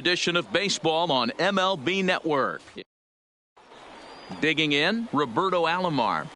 Edition of baseball on MLB Network. Digging in, Roberto Alomar.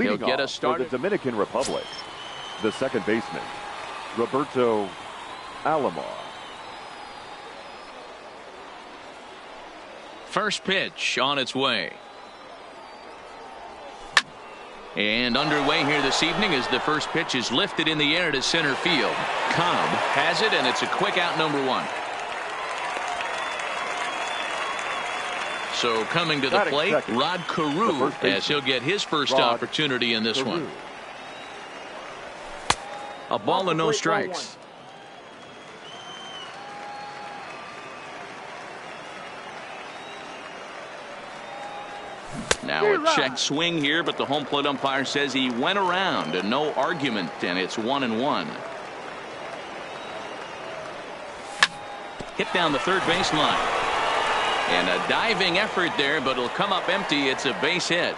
He'll get us started. For the Dominican Republic, the second baseman, Roberto Alomar. First pitch on its way. And underway here this evening as the first pitch is lifted in the air to center field. Cobb has it, and it's a quick out, number one. So coming to the plate, Rod Carew, as he'll get his first opportunity in this one. A ball and no strikes. Now a check swing here, but the home plate umpire says he went around and no argument, and it's 1-1. Hit down the third baseline. And a diving effort there, but it'll come up empty. It's a base hit.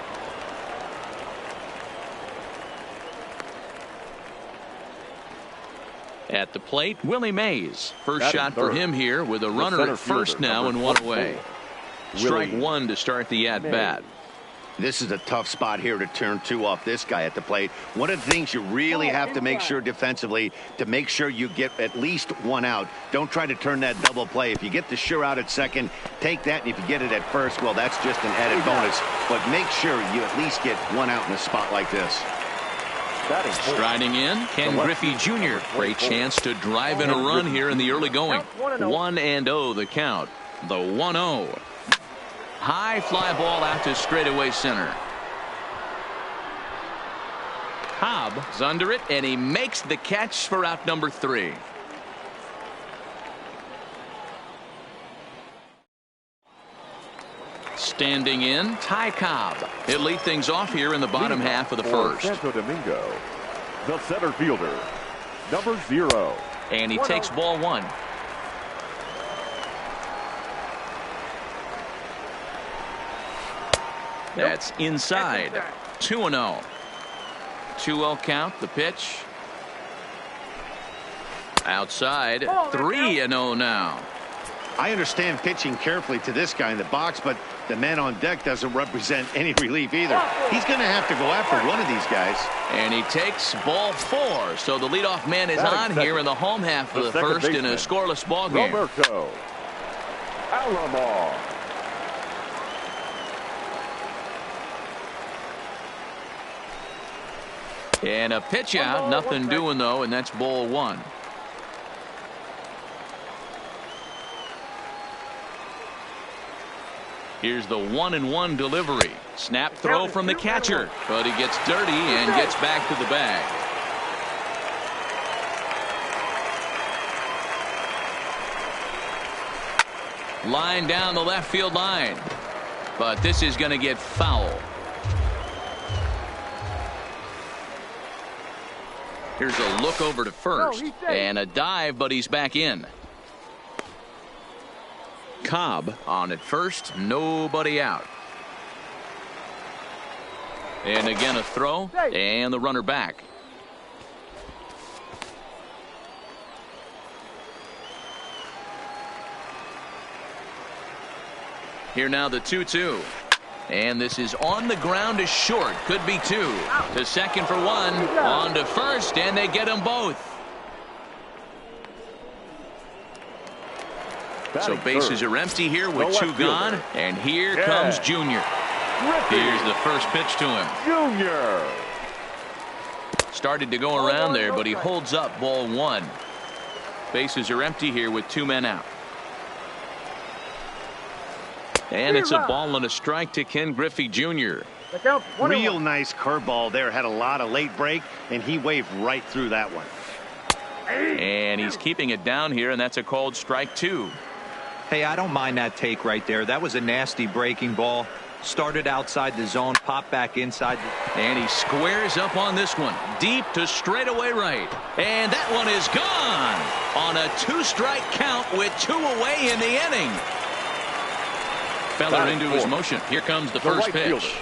At the plate, Willie Mays. First shot for him here with a runner at first now and one away. Strike one to start the at-bat. This is a tough spot here to turn two off this guy at the plate. One of the things you really have to make sure defensively to make sure you get at least one out. Don't try to turn that double play. If you get the sure out at second, take that, and if you get it at first, well, that's just an added bonus. But make sure you at least get one out in a spot like this. Striding in, Ken Griffey Jr. Great chance to drive in a run here in the early going. 1-0 the count. The 1-0. High fly ball out to straightaway center. Cobb's under it, and he makes the catch for out number 3. Standing in, Ty Cobb. He'll lead things off here in the bottom half of the first. Santo Domingo, the center fielder, number 0. And he takes ball 1. That's inside. 2-0. 2-0 count. The pitch. Outside. 3-0 now. I understand pitching carefully to this guy in the box, but the man on deck doesn't represent any relief either. He's going to have to go after one of these guys. And he takes ball 4. So the leadoff man is on here in the home half of the first in a scoreless ball game. Roberto Alomar. And a pitch out. Nothing doing, though, and that's ball 1. Here's the 1-1 delivery. Snap throw from the catcher, but he gets dirty and gets back to the bag. Line down the left field line, but this is going to get foul. Here's a look over to first and a dive, but he's back in. Cobb on at first, nobody out. And again a throw and the runner back. Here now the 2-2. And this is on the ground to short. Could be 2. To second for 1. On to first, and they get them both. So bases are empty here with 2 gone. And here comes Junior. Here's the first pitch to him. Junior. Started to go around there, but he holds up ball 1. Bases are empty here with 2 men out. And it's a ball and a strike to Ken Griffey Jr. Real nice curveball there. Had a lot of late break, and he waved right through that one. And he's keeping it down here, and that's a called strike 2. Hey, I don't mind that take right there. That was a nasty breaking ball. Started outside the zone, popped back inside. And he squares up on this one. Deep to straightaway right. And that one is gone on a 2-strike count with 2 away in the inning. Feller into his motion. Here comes the first pitch.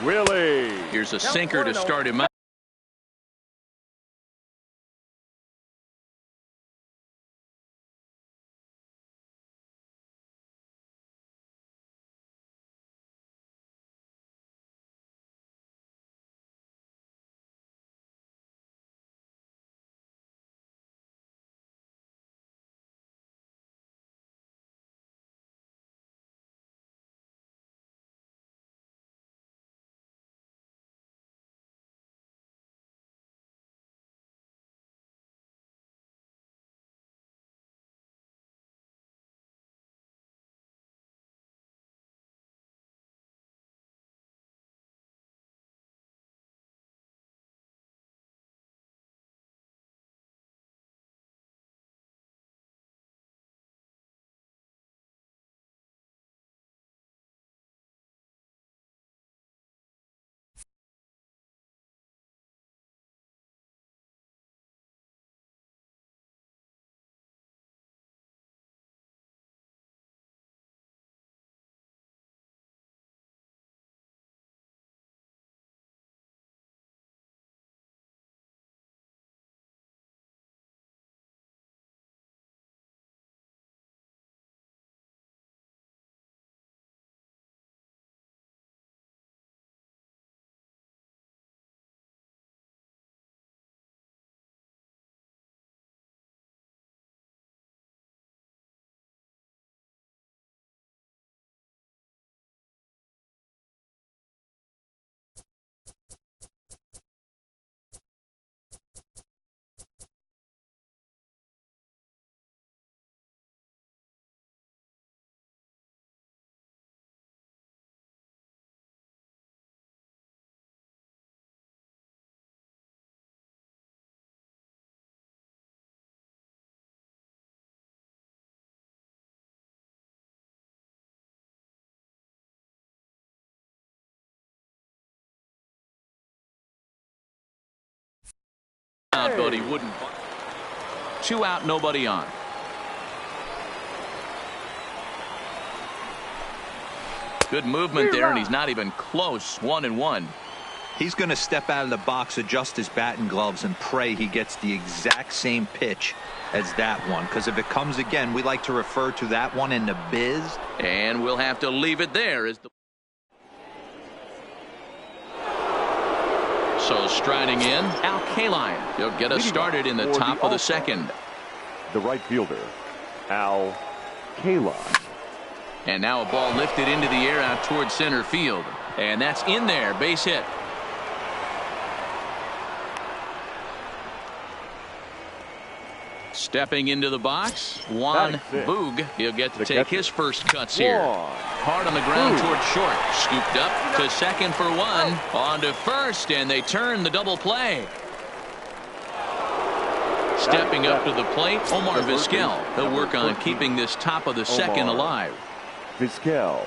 Willie. Here's a sinker to start him out. but he wouldn't. 2 out, nobody on. Good movement there, and he's not even close. 1-1. He's going to step out of the box, adjust his batting gloves, and pray he gets the exact same pitch as that one. Because if it comes again, we like to refer to that one in the biz. And we'll have to leave it there. So striding in, Al Kaline. He'll get us started in the top of the second. The right fielder, Al Kaline. And now a ball lifted into the air out towards center field. And that's in there. Base hit. Stepping into the box, Juan Boog. He'll get to take his first cuts here. Hard on the ground towards short. Scooped up to second for 1. On to first, and they turn the double play. Stepping up to the plate, Omar Vizquel. He'll work on keeping this top of the second alive. Vizquel.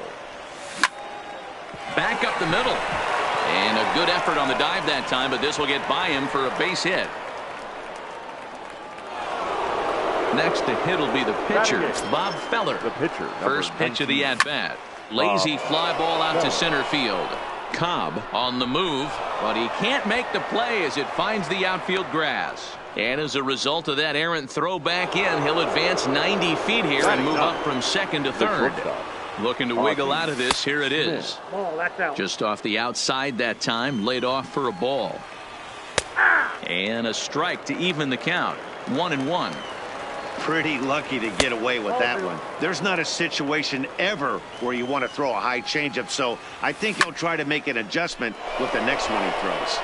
Back up the middle. And a good effort on the dive that time, but this will get by him for a base hit. Next to hit will be the pitcher, Bob Feller. The pitcher. First pitch of the at-bat. Lazy fly ball out to center field. Cobb on the move, but he can't make the play as it finds the outfield grass. And as a result of that errant throw back in, he'll advance 90 feet here and move up from second to third. Looking to wiggle out of this. Here it is. Just off the outside that time, laid off for a ball. And a strike to even the count. 1-1. Pretty lucky to get away with that one. There's not a situation ever where you want to throw a high changeup, so I think he'll try to make an adjustment with the next one he throws.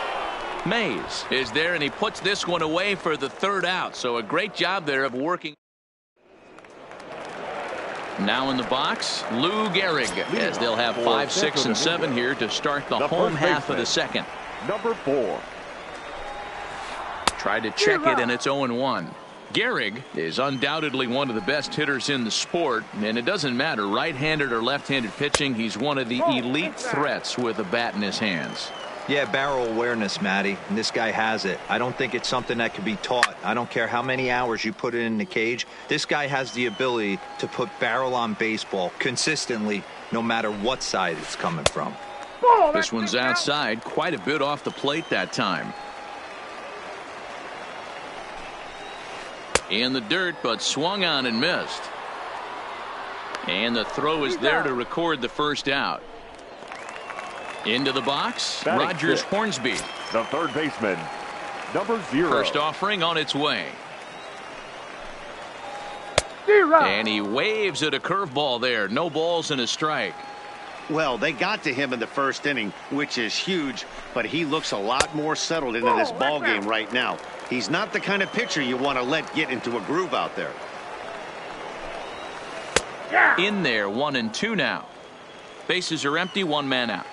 Mays is there, and he puts this one away for the third out. So a great job there of working. Now in the box, Lou Gehrig, as they'll have 5, 6, and 7 here to start the home half of the second. Number 4. Tried to check it, and it's 0-1. Gehrig is undoubtedly one of the best hitters in the sport, and it doesn't matter right-handed or left-handed pitching. He's one of the elite threats with a bat in his hands. Yeah, barrel awareness, Matty, and this guy has it. I don't think it's something that can be taught. I don't care how many hours you put it in the cage. This guy has the ability to put barrel on baseball consistently, no matter what side it's coming from. This one's outside, quite a bit off the plate that time. In the dirt, but swung on and missed. And the throw is there to record the first out. Into the box, Rogers Hornsby. The third baseman, number 0. First offering on its way. And he waves at a curveball there. No balls and a strike. Well, they got to him in the first inning, which is huge, but he looks a lot more settled into this ball game right now. He's not the kind of pitcher you want to let get into a groove out there. In there, 1-2 now. Bases are empty, 1 man out.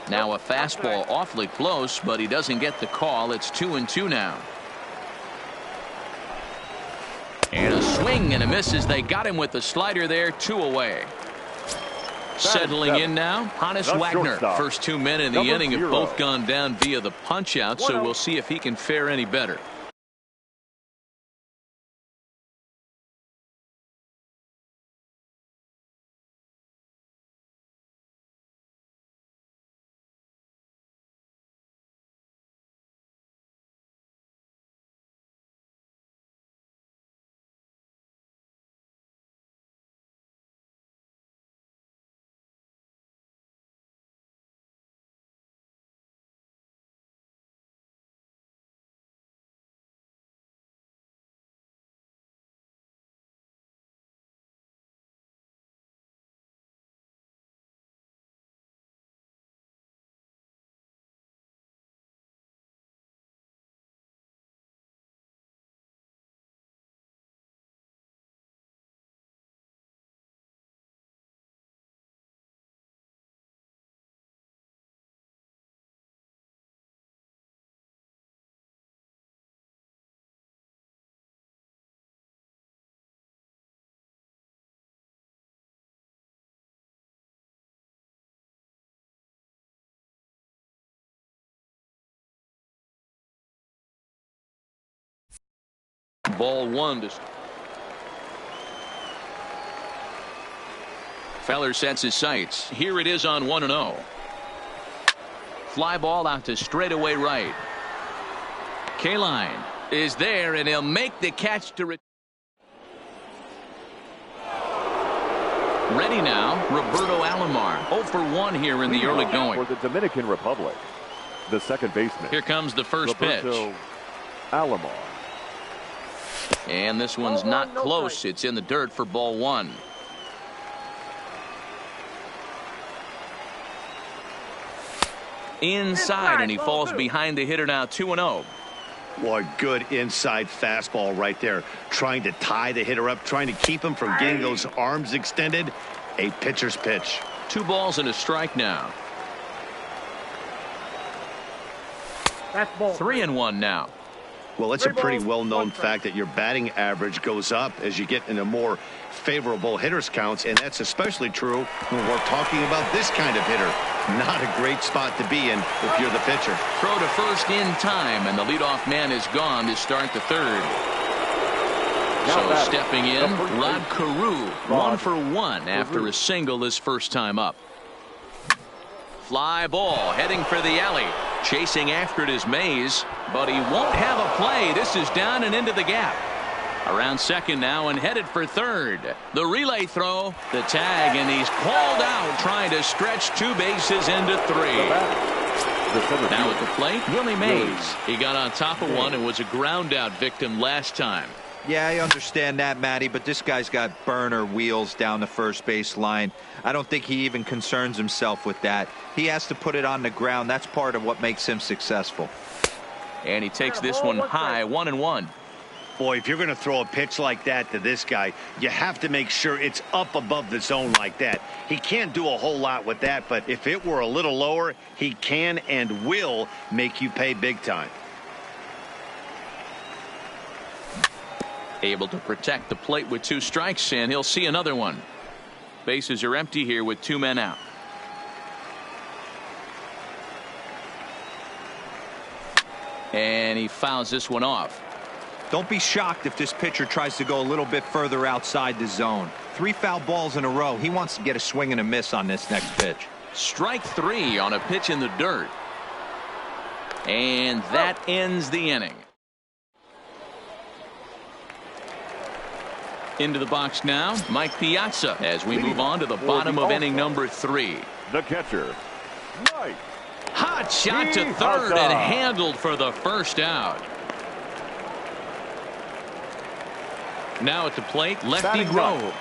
Now a fastball awfully close, but he doesn't get the call. It's 2-2 now. And a swing and a miss as they got him with the slider there. 2 away. Settling in now, Hannes Wagner. First 2 men in the inning have both gone down via the punch out, so we'll see if he can fare any better. ball one. Feller sets his sights. Here it is on 1-0. Fly ball out to straightaway right. Kaline is there, and he'll make the catch to ready now. Roberto Alomar 0 for 1 here in the early going. For the Dominican Republic, the second baseman. Here comes the first Roberto pitch. Alomar. And this one's not close. It's in the dirt for ball one. Inside, and he falls behind the hitter now. 2-0. Boy, good inside fastball right there. Trying to tie the hitter up, trying to keep him from getting those arms extended. A pitcher's pitch. 2 balls and a strike now. 3-1 now. Well, it's a pretty well-known fact that your batting average goes up as you get into more favorable hitters counts, and that's especially true when we're talking about this kind of hitter. Not a great spot to be in if you're the pitcher. Throw to first in time, and the leadoff man is gone to start the third. So stepping in, Rod Carew, 1 for 1 after a single his first time up. Fly ball heading for the alley. Chasing after it is Mays, but he won't have a play. This is down and into the gap. Around second now and headed for third. The relay throw, the tag, and he's called out trying to stretch 2 bases into 3. Now at the plate, Willie Mays. He got on top of one and was a ground out victim last time. Yeah, I understand that, Matty, but this guy's got burner wheels down the first base line. I don't think he even concerns himself with that. He has to put it on the ground. That's part of what makes him successful. And he takes this one high, 1-1. Boy, if you're going to throw a pitch like that to this guy, you have to make sure it's up above the zone like that. He can't do a whole lot with that, but if it were a little lower, he can and will make you pay big time. Able to protect the plate with 2 strikes, and he'll see another one. Bases are empty here with 2 men out. And he fouls this one off. Don't be shocked if this pitcher tries to go a little bit further outside the zone. 3 foul balls in a row. He wants to get a swing and a miss on this next pitch. Strike 3 on a pitch in the dirt. And that ends the inning. Into the box now, Mike Piazza, as we move on to the bottom of inning number 3. The catcher, Mike. Hot shot to third and handled for the first out. Now at the plate, Lefty Grove.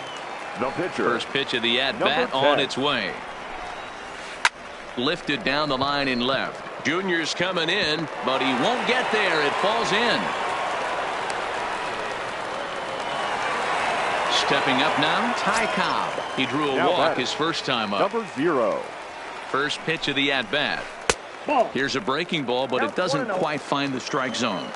The pitcher. First pitch of the at-bat on its way. Lifted down the line in left. Junior's coming in, but he won't get there. It falls in. Stepping up now, Ty Cobb. He drew a walk his first time up. Number 0. First pitch of the at-bat. Here's a breaking ball, but it doesn't quite find the strike zone.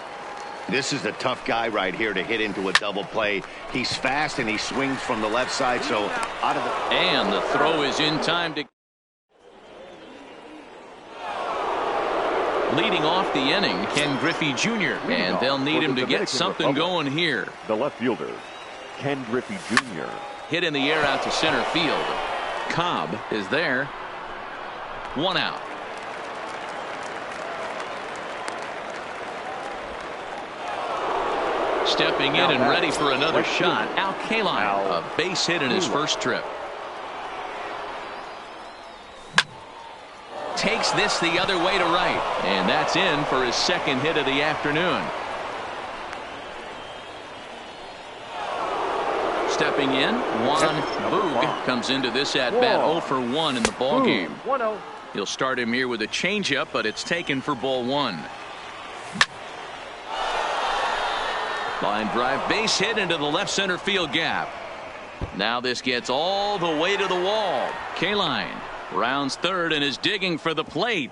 This is the tough guy right here to hit into a double play. He's fast and he swings from the left side, so out of the... And the throw is in time to... Leading off the inning, Ken Griffey Jr. And they'll need him to get something going here. The left fielder, Ken Griffey Jr. Hit in the air out to center field. Cobb is there. 1 out. Stepping in and ready for another shot. Al Kaline, a base hit in his first trip. Takes this the other way to right. And that's in for his second hit of the afternoon. Stepping in, Juan Boog comes into this at-bat 0 for 1 in the ballgame. He'll start him here with a changeup, but it's taken for ball 1. Line drive, base hit into the left center field gap. Now this gets all the way to the wall. Kaline rounds third and is digging for the plate.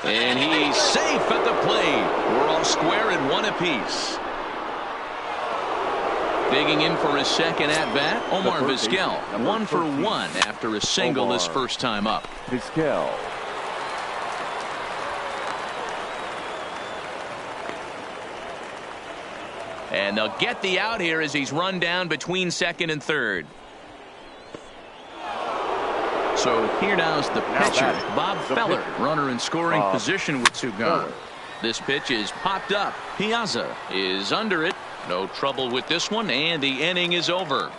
And he's safe at the plate. We're all square at 1 apiece. Digging in for his second at-bat, Omar Vizquel. 1 for 1 after a single his first time up. Vizquel. And they'll get the out here as he's run down between second and third. So here now's the pitcher, Bob Feller, runner in scoring position with two gone. This pitch is popped up. Piazza is under it. No trouble with this one, and the inning is over.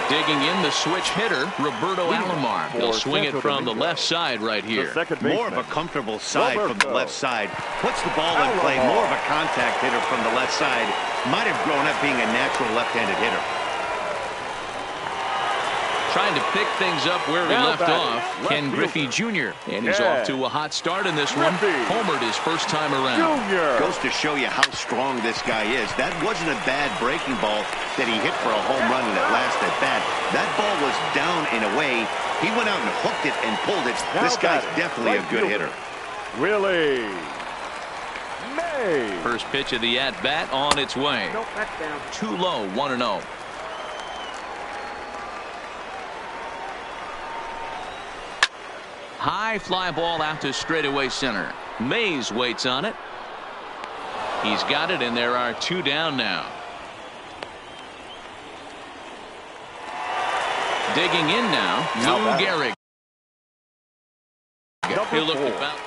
Digging in, the switch hitter, Roberto Alomar. He'll swing it from the left side right here. More of a comfortable side from the left side. Puts the ball in play. More of a contact hitter from the left side. Might have grown up being a natural left-handed hitter. Trying to pick things up where he left off. Ken Griffey Jr. And he's off to a hot start in this one. Homered his first time around. Goes to show you how strong this guy is. That wasn't a bad breaking ball that he hit for a home run in that last at bat. That ball was down and away. He went out and hooked it and pulled it. This guy's definitely a good hitter. Willie May. First pitch of the at-bat on its way. Too low, 1-0. High fly ball out to straightaway center. Mays waits on it. He's got it, and there are two down now. Digging in now, Lou Gehrig. He'll look to bounce.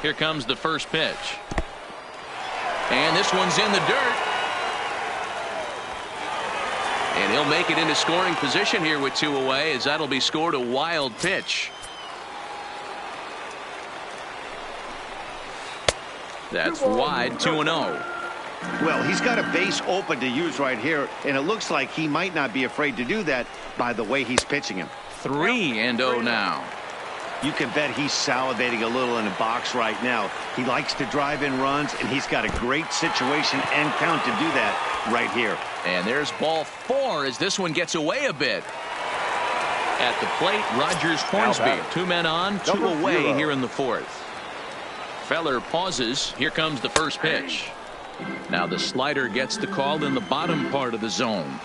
Here comes the first pitch. And this one's in the dirt. And he'll make it into scoring position here with two away, as that'll be scored a wild pitch. That's wide, 2-0. Well, he's got a base open to use right here, and it looks like he might not be afraid to do that by the way he's pitching him. 3-0 now. You can bet he's salivating a little in the box right now. He likes to drive in runs, and he's got a great situation and count to do that right here. And there's ball 4 as this one gets away a bit. At the plate, Rogers Hornsby. 2 men on, 2 away here in the 4th. Feller pauses. Here comes the first pitch. Now the slider gets the call in the bottom part of the zone.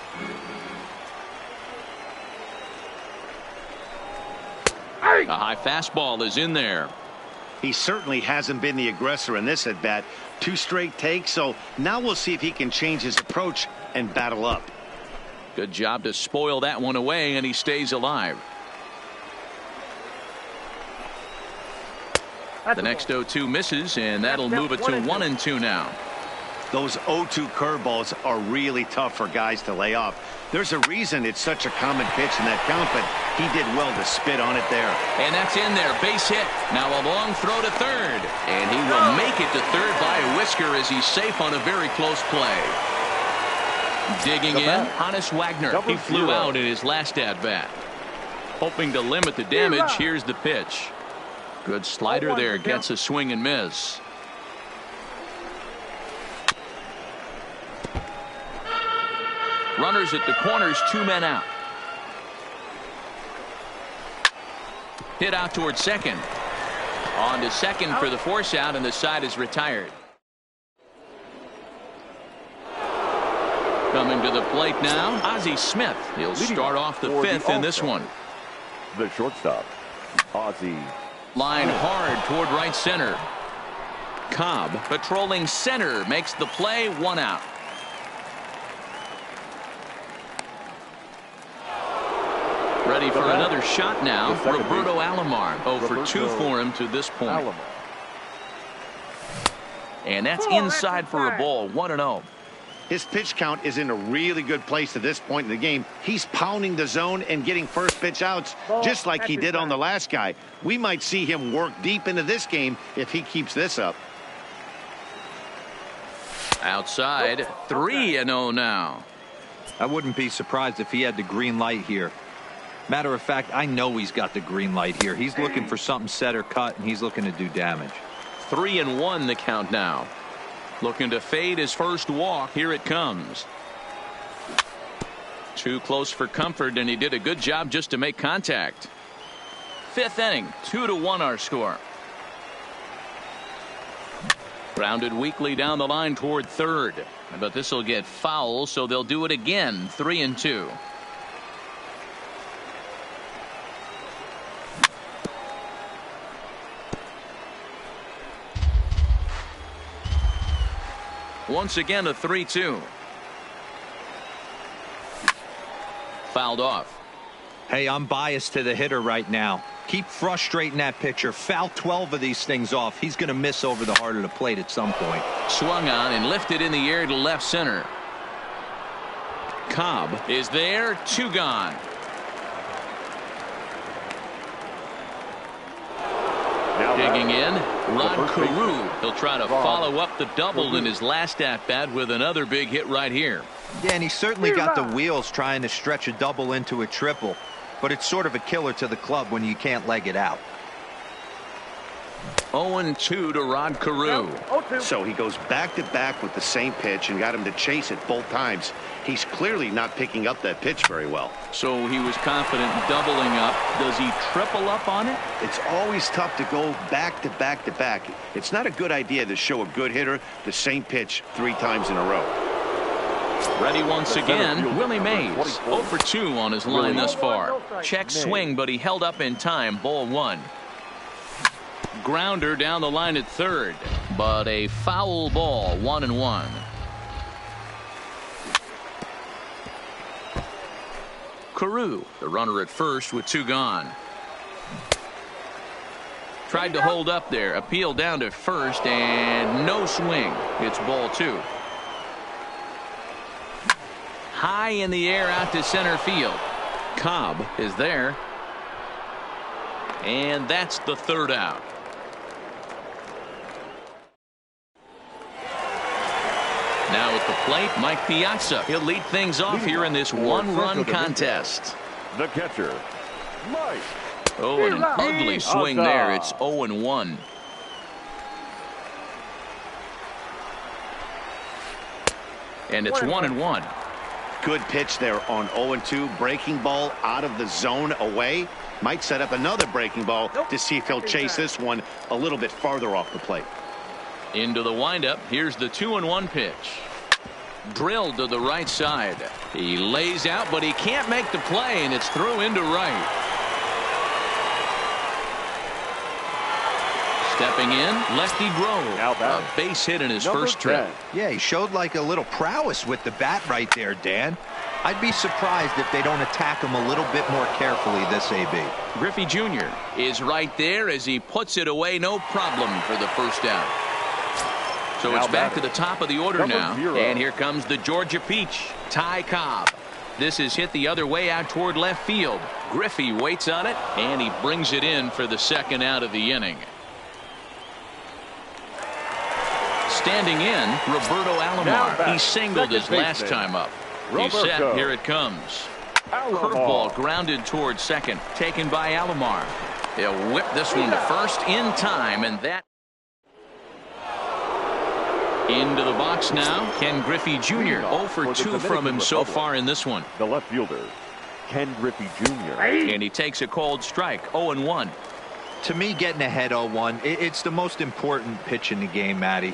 A high fastball is in there. He certainly hasn't been the aggressor in this at bat. 2 straight takes, so now we'll see if he can change his approach and battle up. Good job to spoil that one away, and he stays alive. The next 0-2 misses, and that'll move it to 1-2 now. Those 0-2 curveballs are really tough for guys to lay off. There's a reason it's such a common pitch in that count, but he did well to spit on it there. And that's in there. Base hit. Now a long throw to third. And he will make it to third by a whisker as he's safe on a very close play. Digging in, Hannes Wagner. He flew out in his last at-bat. Hoping to limit the damage, here's the pitch. Good slider there. Gets a swing and miss. Runners at the corners, 2 men out. Hit out towards second. On to second for the force out, and the side is retired. Coming to the plate now, Ozzie Smith. He'll start off the 5th in this one. The shortstop, Ozzie. Line hard toward right center. Cobb patrolling center makes the play, 1 out. Ready for another shot now. Roberto Alomar. 0 for 2 for him to this point. And that's inside for a ball. 1-0. His pitch count is in a really good place at this point in the game. He's pounding the zone and getting first pitch outs just like he did on the last guy. We might see him work deep into this game if he keeps this up. Outside, 3-0 now. I wouldn't be surprised if he had the green light here. Matter of fact, I know he's got the green light here. He's looking for something set or cut, and he's looking to do damage. 3-1 the count now. Looking to fade his first walk. Here it comes. Too close for comfort, and he did a good job just to make contact. 5th inning, 2-1 our score. Grounded weakly down the line toward third. But this will get foul, so they'll do it again. 3-2. Once again, a 3-2. Fouled off. Hey, I'm biased to the hitter right now. Keep frustrating that pitcher. Foul 12 of these things off. He's going to miss over the heart of the plate at some point. Swung on and lifted in the air to left center. Cobb is there. 2 gone. Digging in, Rod Carew. He'll try to follow up the double in his last at-bat with another big hit right here. Yeah, and he certainly got the wheels trying to stretch a double into a triple. But it's sort of a killer to the club when you can't leg it out. 0-2 to Rod Carew. So he goes back-to-back with the same pitch and got him to chase it both times. He's clearly not picking up that pitch very well. So he was confident doubling up. Does he triple up on it? It's always tough to go back-to-back-to-back. It's not a good idea to show a good hitter the same pitch 3 times in a row. Ready once again, Willie Mays. 0 for 2 on his line thus far. Check swing, but he held up in time. Ball 1. Grounder down the line at third, but a foul ball. 1-1. Carew, the runner at first with 2 gone. Tried to hold up there. Appeal down to first, and no swing. It's ball 2. High in the air out to center field. Cobb is there. And that's the 3rd out. Now at the plate, Mike Piazza. He'll lead things off here in this 1-run contest. The catcher, Mike. Oh, and an ugly swing there. It's 0-1. And it's 1-1. Good pitch there on 0-2. Breaking ball out of the zone away. Might set up another breaking ball to see if he'll chase this one a little bit farther off the plate. Into the windup. Here's the 2-1 pitch. Drilled to the right side. He lays out, but he can't make the play, and it's through into right. Stepping in, lefty Grove. A base hit in his first trip. Yeah, he showed like a little prowess with the bat right there, Dan. I'd be surprised if they don't attack him a little bit more carefully this AB. Griffey Jr. is right there as he puts it away. No problem for the first out. So it's back to the top of the order now. And here comes the Georgia Peach, Ty Cobb. This is hit the other way out toward left field. Griffey waits on it, and he brings it in for the 2nd out of the inning. Standing in, Roberto Alomar. He singled his last time up. He's set. Here it comes. Curveball grounded towards second. Taken by Alomar. He'll whip this one to first in time, and that. Into the box now, Ken Griffey Jr. 0 for 2 from him so far in this one. The left fielder, Ken Griffey Jr. And he takes a cold strike. 0-1. To me, getting ahead 0-1, it's the most important pitch in the game, Matty.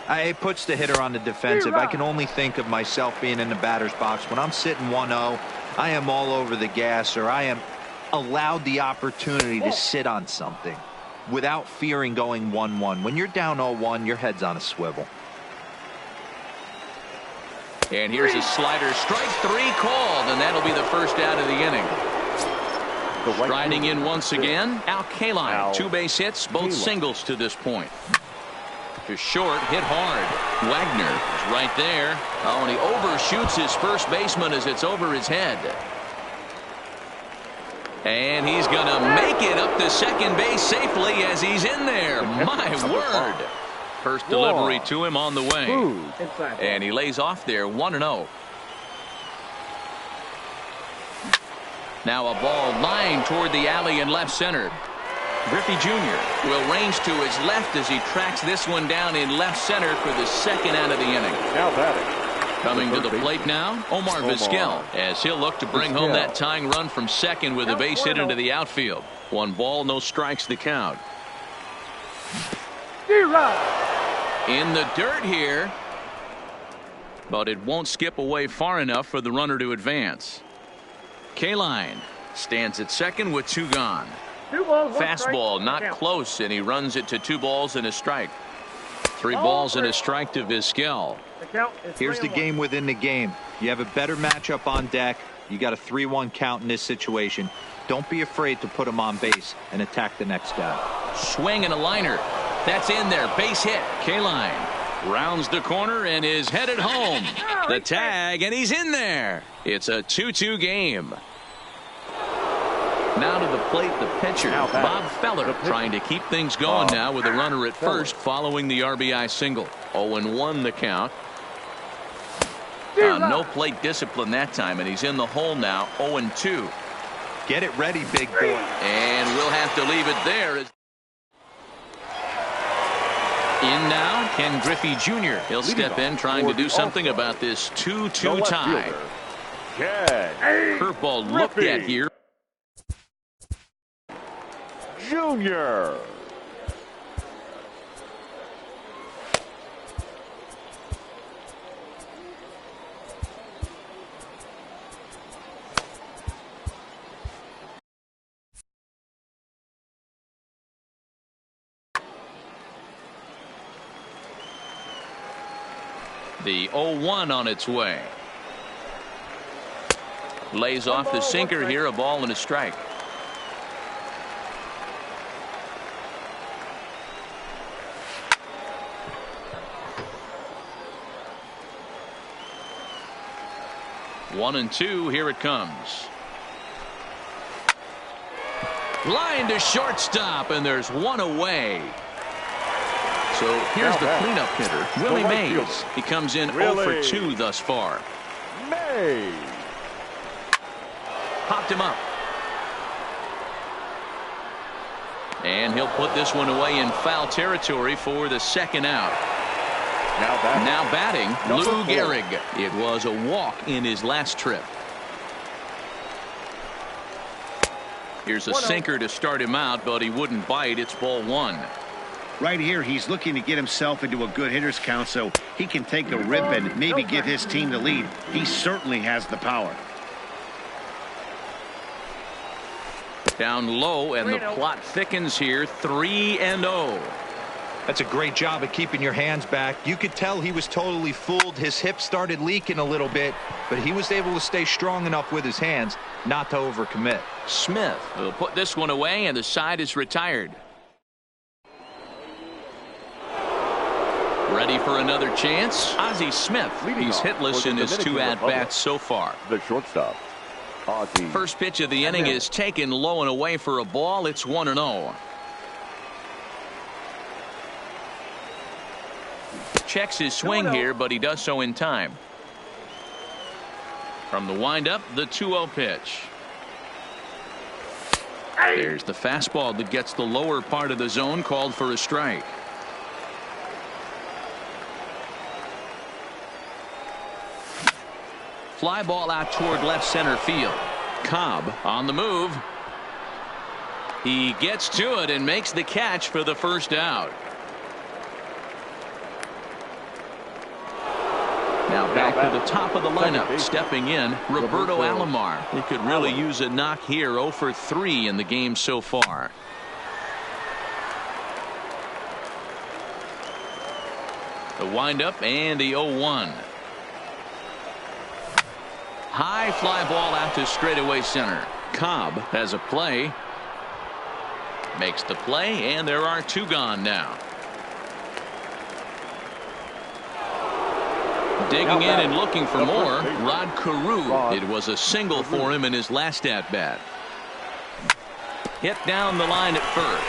It puts the hitter on the defensive. I can only think of myself being in the batter's box. When I'm sitting 1-0, I am all over the gas, or I am allowed the opportunity to sit on something without fearing going 1-1. When you're down 0-1, your head's on a swivel. And here's a slider. Strike 3 called, and that'll be the first out of the inning. Striding in once again, Al Kaline. 2 base hits, both singles to this point. To short, hit hard. Wagner is right there. Oh, and he overshoots his first baseman as it's over his head. And he's going to make it up to second base safely as he's in there. My word. First delivery to him on the way. And he lays off there 1-0. Now a ball lined toward the alley in left center. Griffey Jr. will range to his left as he tracks this one down in left center for the second out of the inning. Now batting. Coming to the plate now, Omar Vizquel, as he'll look to bring home that tying run from second with a base hit into the outfield. 1 ball, no strikes the count. In the dirt here, but it won't skip away far enough for the runner to advance. Kaline stands at second with 2 gone. Fastball not close, and he runs it to 2 balls and a strike. 3 balls and a strike to Vizquel. Here's the game within the game. You have a better matchup on deck. You got a 3-1 count in this situation. Don't be afraid to put him on base and attack the next guy. Swing and a liner. That's in there. Base hit. Kaline rounds the corner and is headed home. The tag, and he's in there. It's a 2-2 game. Now to the plate, the pitcher, Bob Feller, trying to keep things going now with a runner at first following the RBI single. 0-1 the count. No plate discipline that time, and he's in the hole now. 0-2. Get it ready, big boy. And we'll have to leave it there. In now, Ken Griffey Jr. He'll step in trying to do something about this 2-2 tie. Curveball looked at here. Junior. The 0-1 on its way. Lays off the sinker here, a ball and a strike. One and two, here it comes. Line to shortstop, and there's one away. So here's the cleanup hitter, Willie Mays. He comes in 0 for 2 thus far. Mays popped him up. And he'll put this one away in foul territory for the second out. Now batting, Lou Gehrig. It was a walk in his last trip. Here's a sinker to start him out, but he wouldn't bite. It's ball 1. Right here, he's looking to get himself into a good hitter's count so he can take a rip and maybe give his team the lead. He certainly has the power. Down low, and the plot thickens here. 3-0. That's a great job of keeping your hands back. You could tell he was totally fooled. His hip started leaking a little bit, but he was able to stay strong enough with his hands not to overcommit. Smith will put this one away, and the side is retired. Ready for another chance? Ozzie Smith. He's hitless in his 2 at-bats so far. The shortstop, Ozzie. First pitch of the inning is taken low and away for a ball. It's 1-0. Checks his swing here, but he does so in time. From the windup, the 2-0 pitch. There's the fastball that gets the lower part of the zone, called for a strike. Fly ball out toward left center field. Cobb on the move. He gets to it and makes the catch for the first out. Now back to the top of the lineup. Stepping in, Roberto Alomar. He could really use a knock here. 0 for 3 in the game so far. The windup and the 0-1. High fly ball out to straightaway center. Cobb has a play. Makes the play, and there are 2 gone now. Digging in and looking for more, Rod Carew. It was a single for him in his last at-bat. Hit down the line at first.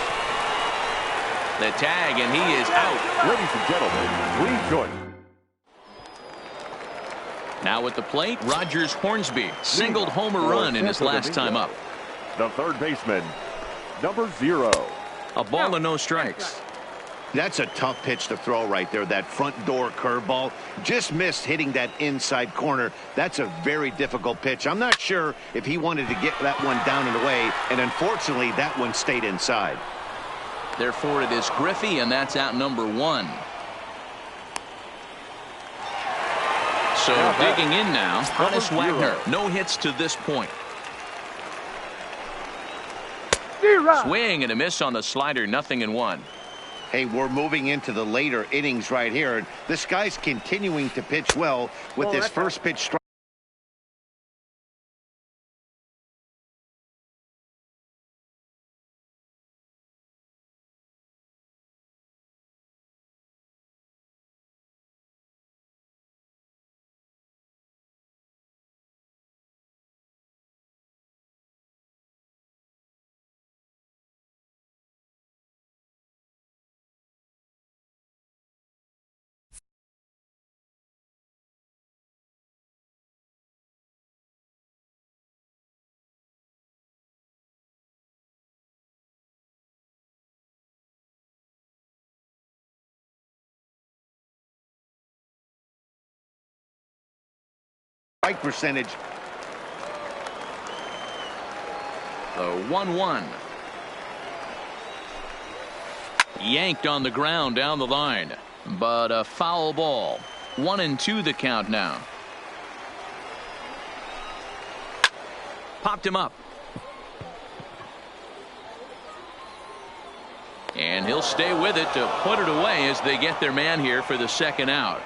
The tag, and he is out. Ladies and gentlemen, please join Now at the plate, Rogers Hornsby singled home a run in his last time up. The third baseman, number 0. A ball and no strikes. That's a tough pitch to throw right there. That front door curveball just missed hitting that inside corner. That's a very difficult pitch. I'm not sure if he wanted to get that one down and away, and unfortunately that one stayed inside. Therefore it is Griffey, and that's out number 1. So digging in now, Honus Wagner. No hits to this point. Swing and a miss on the slider, 0-1. Hey, we're moving into the later innings right here. This guy's continuing to pitch well with his first pitch strike. Strike percentage. The 1-1. Yanked on the ground down the line, but a foul ball. 1-2 the count now. Popped him up. And he'll stay with it to put it away as they get their man here for the second out.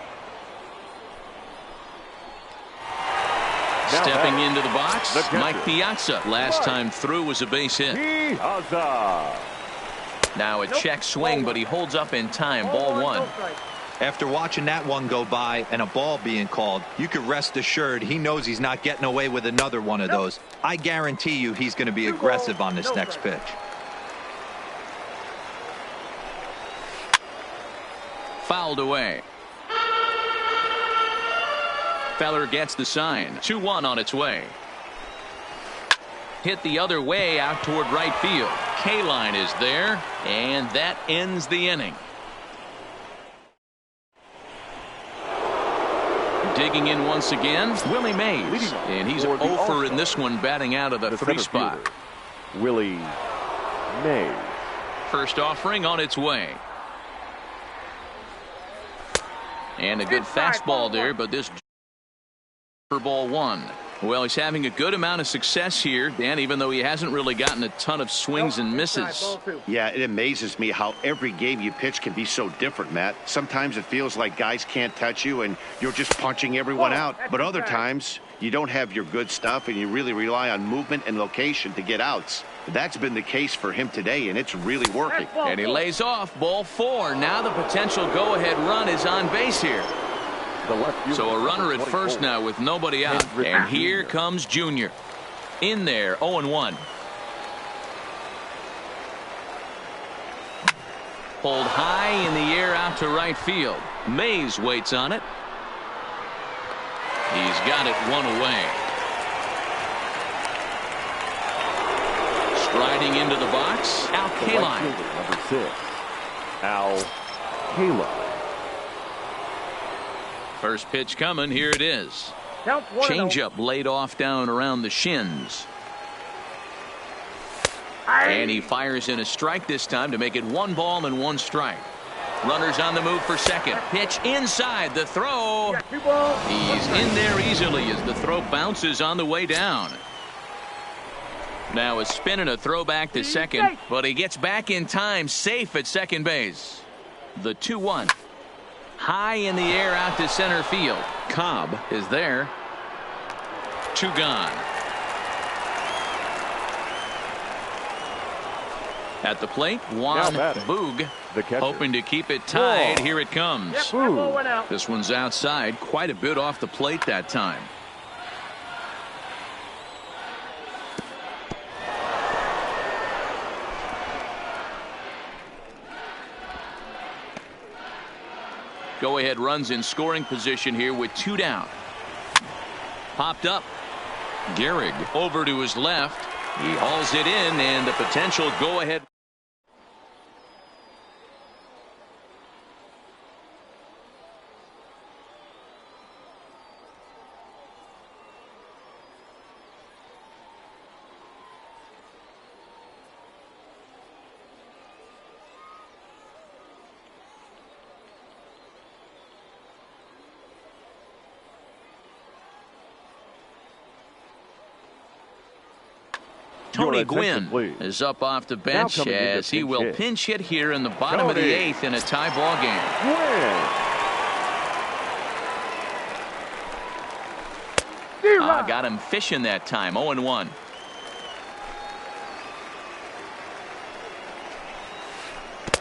Stepping into the box, Mike Piazza. Last time through was a base hit. Now a check swing, but he holds up in time. Ball 1. After watching that one go by and a ball being called, you could rest assured he knows he's not getting away with another one of those. I guarantee you he's going to be aggressive on this next pitch. Fouled away. Feller gets the sign. 2-1 on its way. Hit the other way out toward right field. K-line is there, and that ends the inning. Digging in once again, Willie Mays, and he's 0 in this one, batting out of the 3 spot. Willie Mays. First offering on its way. And a good fastball there, but this for ball 1. Well, he's having a good amount of success here, Dan, even though he hasn't really gotten a ton of swings and misses. Yeah, it amazes me how every game you pitch can be so different, Matt. Sometimes it feels like guys can't touch you and you're just punching everyone out. But other times you don't have your good stuff and you really rely on movement and location to get outs. That's been the case for him today, and it's really working. And he lays off ball 4. Now the potential go-ahead run is on base here. So a runner at first now with nobody out. And here comes Junior. In there, 0-1. Pulled high in the air out to right field. Mays waits on it. He's got it 1 away. Striding into the box, Al Kaline. Number 6, Al Kaline. First pitch coming. Here it is. Changeup laid off down around the shins. And he fires in a strike this time to make it 1 ball and 1 strike. Runners on the move for second. Pitch inside. The throw. He's in there easily as the throw bounces on the way down. Now a spin and a throw back to second, but he gets back in time, safe at second base. The 2-1. High in the air out to center field. Cobb is there. 2 gone. At the plate, Juan Boog, hoping to keep it tied. Here it comes. This one's outside, quite a bit off the plate that time. Go-ahead runs in scoring position here with 2 down. Popped up. Gehrig over to his left. He hauls it in, and the potential go-ahead. Tony Gwynn is up off the bench as he will pinch hit here in the bottom of the 8th in a tie ball game. Got him fishing that time. 0-1.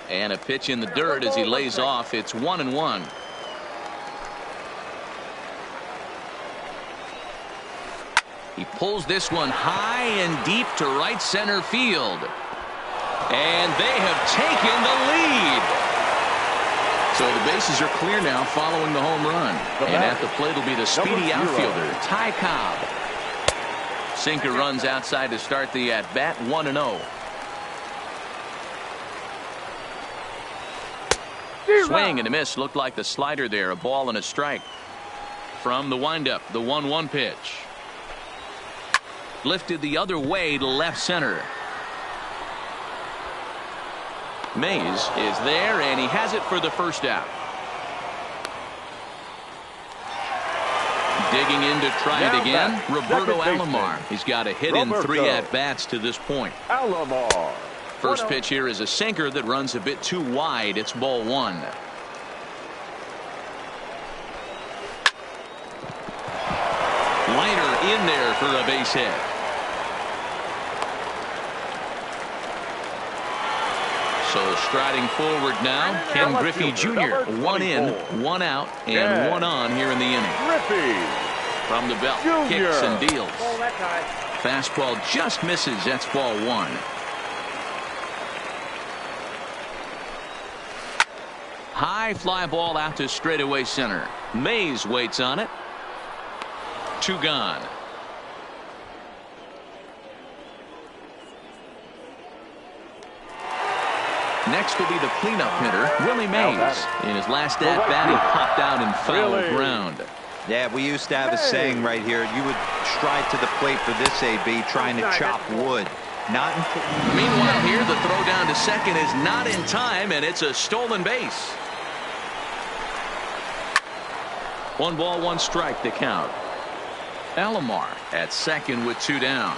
And a pitch in the dirt as he lays off. It's 1-1. He pulls this one high and deep to right center field. And they have taken the lead. So the bases are clear now following the home run. And at the plate will be the speedy outfielder, Ty Cobb. Sinker runs outside to start the at-bat. 1-0. Swing and a miss. Looked like the slider there. A ball and a strike. From the windup, the 1-1 pitch. Lifted the other way to left center. Mays is there, and he has it for the first out. Digging in to try it again, Roberto Alomar. He's got a hit in 3 at-bats to this point. Alomar. First pitch here is a sinker that runs a bit too wide. It's ball 1. Liner in there for a base hit. So striding forward now, Ken Griffey Jr. 1 in, 1 out, and 1 on here in the inning. From the belt, kicks and deals. Fastball just misses. That's ball 1. High fly ball out to straightaway center. Mays waits on it. 2 gone. Next will be the cleanup hitter, Willie Mays. In his last at-bat, he popped out in foul ground. Yeah, we used to have a saying right here. You would stride to the plate for this AB, trying to chop wood. Not in. Meanwhile, here the throw down to second is not in time, and it's a stolen base. 1 ball, 1 strike to count. Alomar at second with 2 down.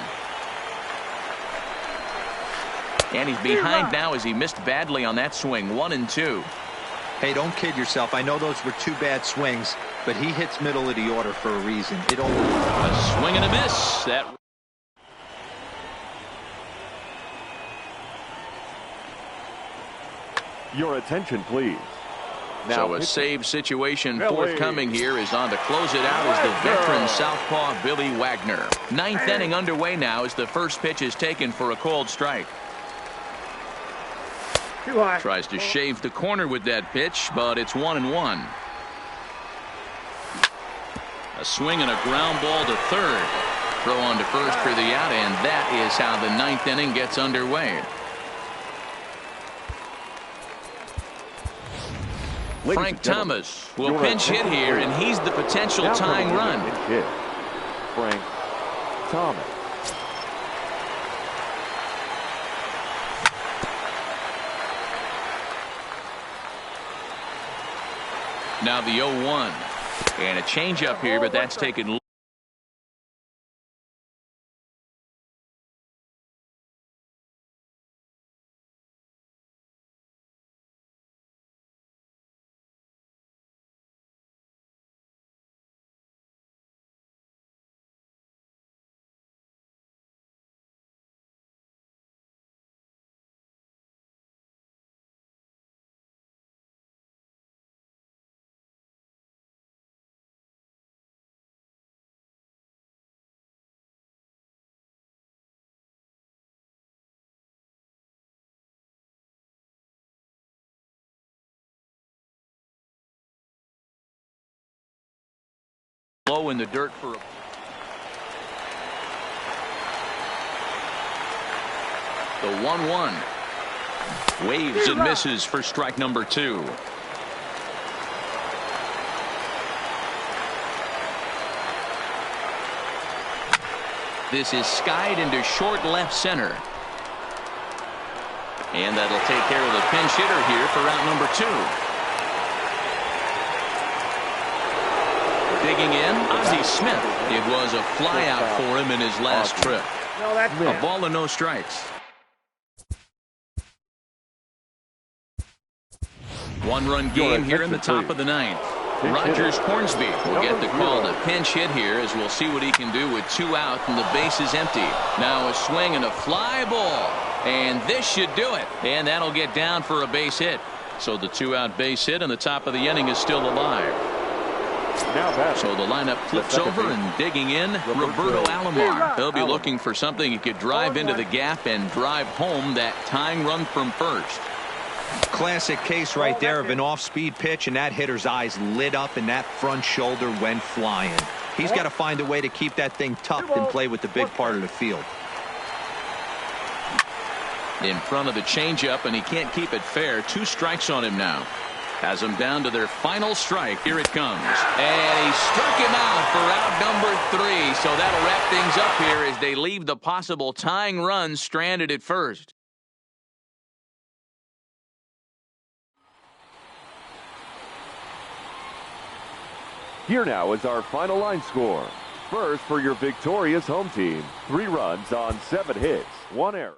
And he's behind now as he missed badly on that swing. 1-2. Hey, don't kid yourself. I know those were 2 bad swings, but he hits middle of the order for a reason. A swing and a miss. That. Your attention, please. Now so a save situation forthcoming here is on to close it out as the veteran southpaw Billy Wagner. 9th inning underway now as the first pitch is taken for a cold strike. Tries to shave the corner with that pitch, but it's 1-1. A swing and a ground ball to third. Throw on to first for the out, and that is how the 9th inning gets underway. Frank Thomas will pinch hit here, and he's the potential tying run. Frank Thomas. Now the 0-1. And a changeup here, but that's taken. Low in the dirt for a The 1-1. Waves and misses for strike number 2. This is skied into short left center. And that'll take care of the pinch hitter here for out number 2. Digging in, Ozzie Smith. It was a fly out for him in his last trip. A ball and no strikes. 1-run game here in the top of the 9th. Rogers Hornsby will get the call to pinch hit here, as we'll see what he can do with 2 out and the base is empty. Now a swing and a fly ball. And this should do it. And that'll get down for a base hit. So the 2-out base hit and the top of the inning is still alive. So the lineup flips over and digging in, Roberto Alomar. He'll be looking for something he could drive into the gap and drive home that tying run from first. Classic case right there of an off-speed pitch, and that hitter's eyes lit up and that front shoulder went flying. He's got to find a way to keep that thing tucked and play with the big part of the field. In front of the changeup, and he can't keep it fair. 2 strikes on him now. Has them down to their final strike. Here it comes. And he struck him out for out number 3. So that'll wrap things up here as they leave the possible tying run stranded at first. Here now is our final line score. First, for your victorious home team, 3 runs on 7 hits, 1 error.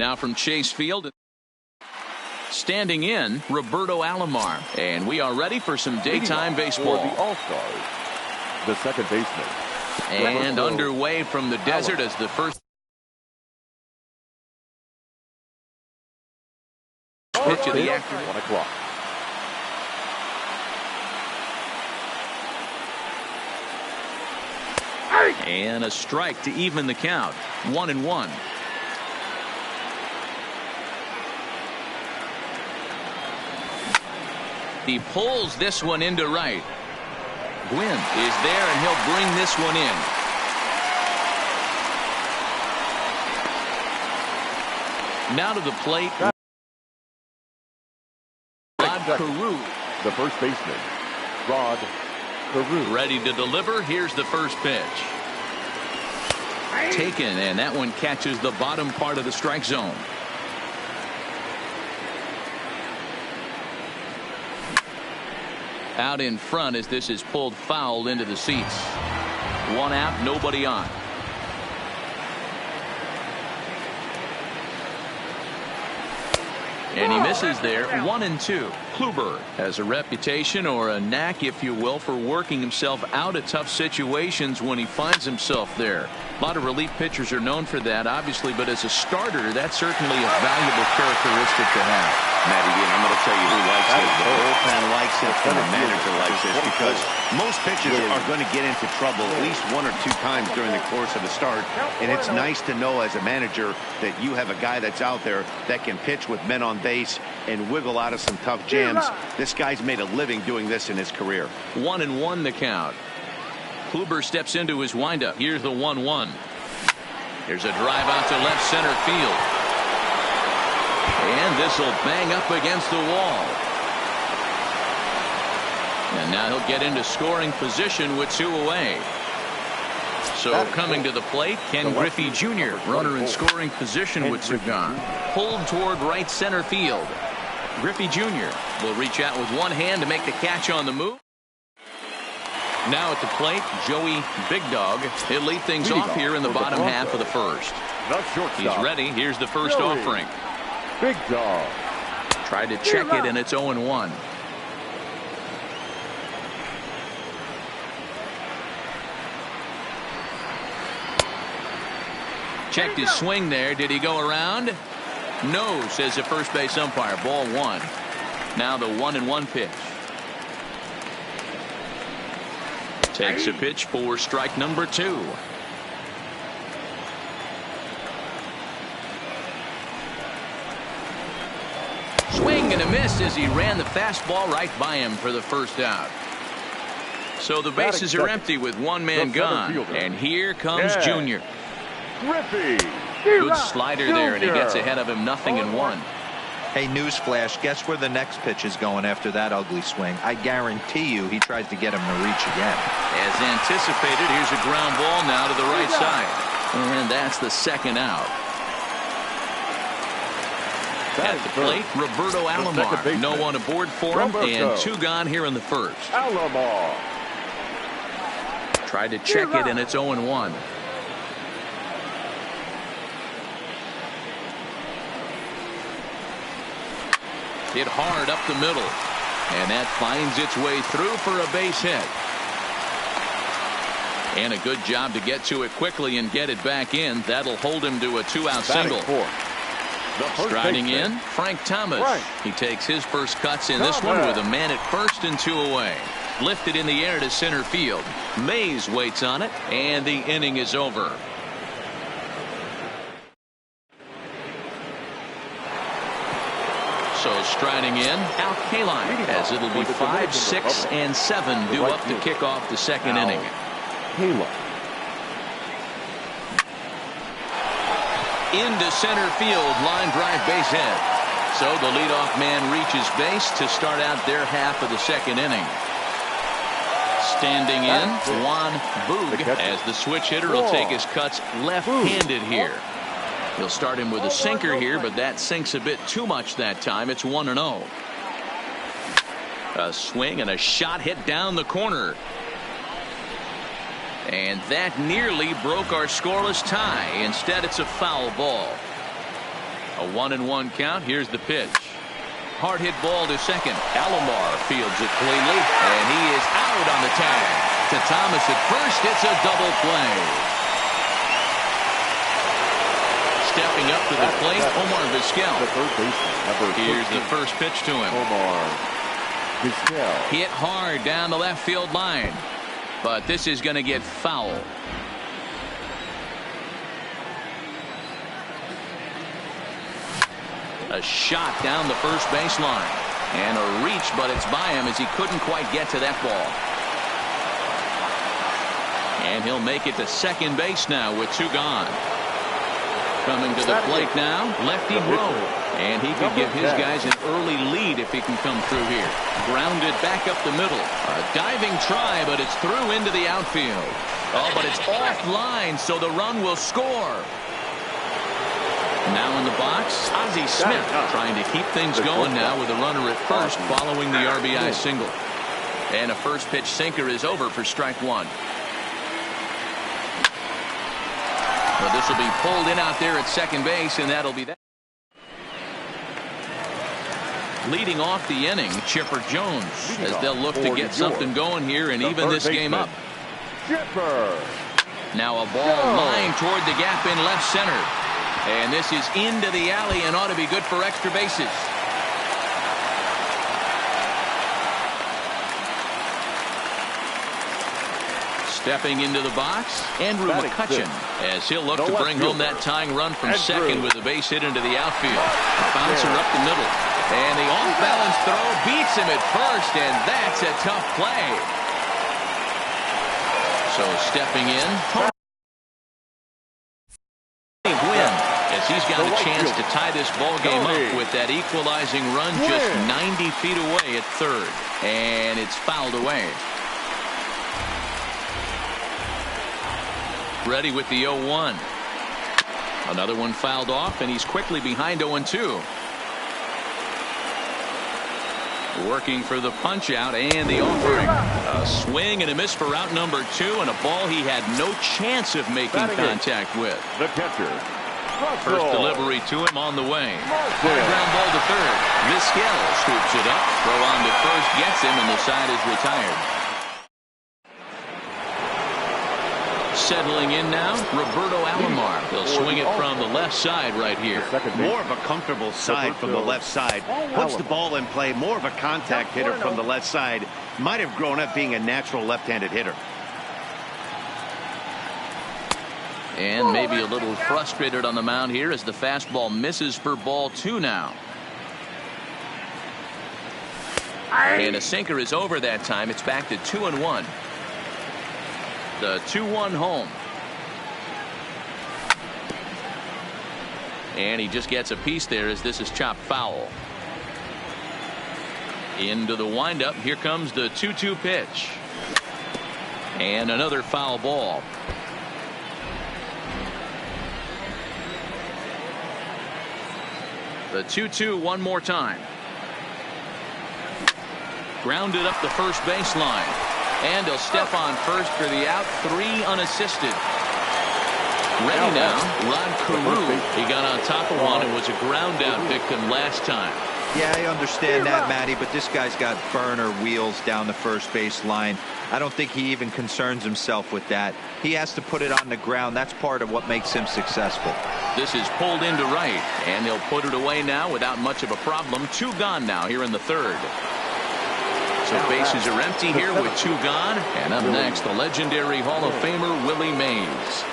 Now from Chase Field, standing in, Roberto Alomar. And we are ready for some daytime baseball. For the All-Stars, the second baseman. And underway from the desert as the first pitch of the afternoon. 1 o'clock. And a strike to even the count. 1-1. He pulls this one into right. Gwynn is there, and he'll bring this one in. Now to the plate, Rod Carew. The first baseman, Rod Carew. Ready to deliver. Here's the first pitch. Taken, and that one catches the bottom part of the strike zone. Out in front as this is pulled foul into the seats. 1 out, nobody on. And he misses there. 1-2. Kluber has a reputation, or a knack if you will, for working himself out of tough situations when he finds himself there. A lot of relief pitchers are known for that, obviously, but as a starter, that's certainly a valuable characteristic to have. Matty, I'm going to tell you who likes this. The bullpen likes it, and the manager likes this, because most pitchers are going to get into trouble at least 1 or 2 times during the course of a start, and it's nice to know as a manager that you have a guy that's out there that can pitch with men on base and wiggle out of some tough jams. This guy's made a living doing this in his career. 1-1 the count. Kluber steps into his windup. Here's the 1-1. Here's a drive out to left center field. And this will bang up against the wall. And now he'll get into scoring position with 2 away. So coming to the plate, Ken Griffey Jr., runner in scoring position with 2 gone. Pulled toward right center field. Griffey Jr. will reach out with one hand to make the catch on the move. Now at the plate, Joey Big Dog. He'll lead things off here in the bottom half of the first. He's ready. Here's the first offering. Big Dog. Tried to check it, and it's 0-1. Checked his swing there. Did he go around? No, says the first base umpire. Ball 1. Now the 1-1 pitch. Takes a pitch for strike number 2. Swing and a miss as he ran the fastball right by him for the first out. So the bases are empty with 1 man gone. And here comes Junior. Griffey. Good slider there, and he gets ahead of him. 0-1. Hey, newsflash, guess where the next pitch is going after that ugly swing? I guarantee you he tries to get him to reach again. As anticipated, here's a ground ball now to the right side. And that's the 2nd out. At the plate, Roberto Alomar. No one aboard for him, and 2 gone here in the first. Alomar. Tried to check it, and it's 0-1. Hit hard up the middle, and that finds its way through for a base hit. And a good job to get to it quickly and get it back in. That'll hold him to a 2-out single. Striding in, Frank Thomas. He takes his first cuts in this one with a man at first and 2 away. Lifted in the air to center field. Mays waits on it, and the inning is over. So striding in, Al Kaline, as it'll be 5, 6, and 7 due up to kick off the 2nd inning. Into center field, line drive base hit. So the leadoff man reaches base to start out their half of the 2nd inning. Standing in, Juan Boog, as the switch hitter will take his cuts left-handed here. He'll start him with a sinker here, but that sinks a bit too much that time. It's 1-0. A swing and a shot hit down the corner. And that nearly broke our scoreless tie. Instead, it's a foul ball. A 1-1 count. Here's the pitch. Hard hit ball to second. Alomar fields it cleanly, and he is out on the tag. To Thomas at first. It's a double play. Stepping up to the plate, Omar Vizquel. Here's the first pitch to him. Omar Vizquel. Hit hard down the left field line, but this is going to get foul. A shot down the first baseline, and a reach, but it's by him as he couldn't quite get to that ball. And he'll make it to second base now with 2 gone. Coming to the plate now, lefty Rowe. And he could give his guys an early lead if he can come through here. Grounded back up the middle. A diving try, but it's through into the outfield. Oh, but it's offline, so the run will score. Now in the box, Ozzie Smith trying to keep things going now with a runner at first following the RBI single. And a first pitch sinker is over for strike 1. Well, this will be pulled in out there at second base, and that'll be that. Leading off the inning, Chipper Jones, as they'll look to get something going here and even this game up. Chipper. Now a ball lined toward the gap in left center. And this is into the alley and ought to be good for extra bases. Stepping into the box, Andrew McCutcheon, as he'll look to bring home that tying run from second with a base hit into the outfield. A bouncer up the middle. And the off-balance throw beats him at first, and that's a tough play. So stepping in, Tony Gwynn, as he's got a chance to tie this ball game up with that equalizing run just 90 feet away at third. And it's fouled away. Ready with the 0-1. Another one fouled off, and he's quickly behind 0-2. Working for the punch out and the offering. A swing and a miss for out number 2, and a ball he had no chance of making contact with. The catcher. First delivery to him on the way. Ground ball to third. Vizquel scoops it up. Throw on to first gets him, and the side is retired. Settling in now, Roberto Alomar. He'll swing it from the left side right here. More of a comfortable side from the left side. Puts the ball in play. More of a contact hitter from the left side. Might have grown up being a natural left-handed hitter. And maybe a little frustrated on the mound here as the fastball misses for ball 2 now. And a sinker is over that time. It's back to 2-1. The 2-1 home. And he just gets a piece there as this is chopped foul. Into the windup. Here comes the 2-2 pitch. And another foul ball. The 2-2 one more time. Grounded up the first baseline. And he'll step on first for the out. 3 unassisted. Ready now, Rod Carew. He got on top of one and was a ground out victim last time. Yeah, I understand that, Matty, but this guy's got burner wheels down the first base line. I don't think he even concerns himself with that. He has to put it on the ground. That's part of what makes him successful. This is pulled into right, and he'll put it away now without much of a problem. 2 gone now here in the third. So bases are empty here with 2 gone. And up next, the legendary Hall of Famer Willie Mays.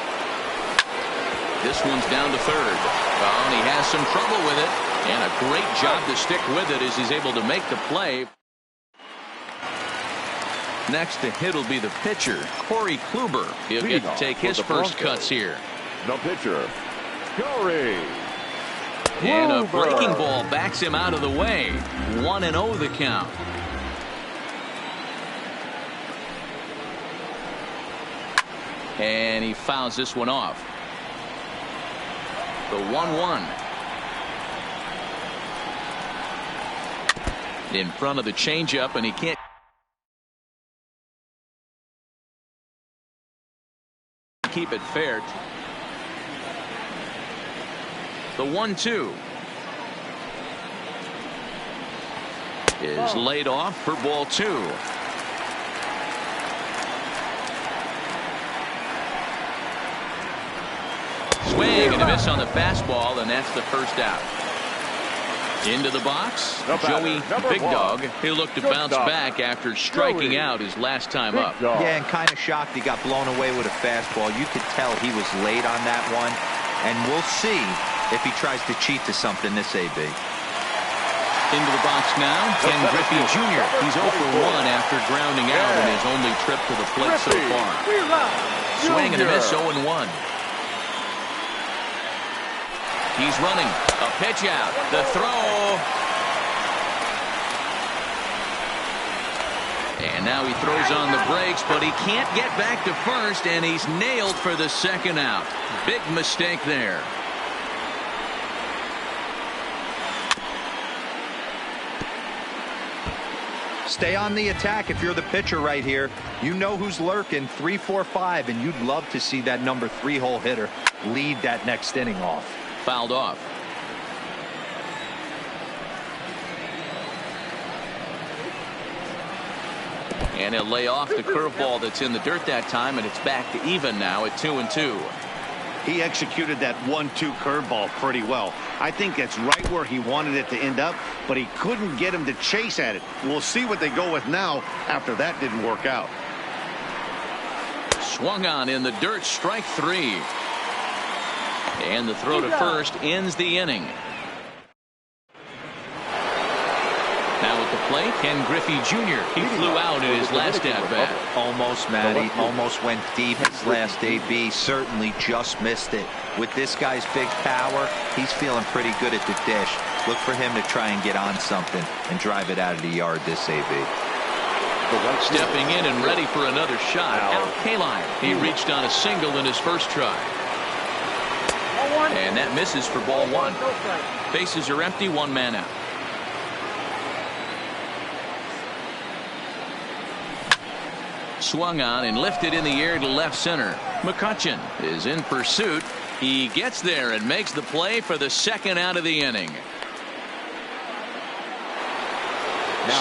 This one's down to third. Oh, and he has some trouble with it. And a great job to stick with it as he's able to make the play. Next to hit will be the pitcher, Corey Kluber. He'll get to take his first cuts here. The pitcher, Corey. And a breaking ball backs him out of the way. 1-0 the count. And he fouls this one off. The 1-1. In front of the changeup, and he can't keep it fair. The 1-2. is laid off for ball 2. Swing and a miss on the fastball, and that's the first out. Into the box, Joey Big Dog. He'll look to bounce back after striking out his last time up. Yeah, and kind of shocked he got blown away with a fastball. You could tell he was late on that one, and we'll see if he tries to cheat to something this AB. Into the box now, Ken Griffey Jr. He's 0 for 1 after grounding out in his only trip to the plate so far. Swing and a miss, 0 and 1. He's running. A pitch out. The throw. And now he throws on the brakes, but he can't get back to first, and he's nailed for the second out. Big mistake there. Stay on the attack if you're the pitcher right here. You know who's lurking, 3, 4, 5, and you'd love to see that number 3-hole hitter lead that next inning off. Fouled off. And he'll lay off the curveball that's in the dirt that time, and it's back to even now at 2 and 2. He executed that 1-2 curveball pretty well. I think that's right where he wanted it to end up, but he couldn't get him to chase at it. We'll see what they go with now after that didn't work out. Swung on in the dirt, strike 3. And the throw to first ends the inning. Now at the plate, Ken Griffey Jr. He flew out in his last at-bat. Almost, Matty. Almost went deep his last AB. Certainly just missed it. With this guy's big power, he's feeling pretty good at the dish. Look for him to try and get on something and drive it out of the yard this AB. Stepping in and ready for another shot. Al Kaline. He reached on a single in his first try. And that misses for ball 1. Bases are empty, 1 man out. Swung on and lifted in the air to left center. McCutchen is in pursuit. He gets there and makes the play for the second out of the inning.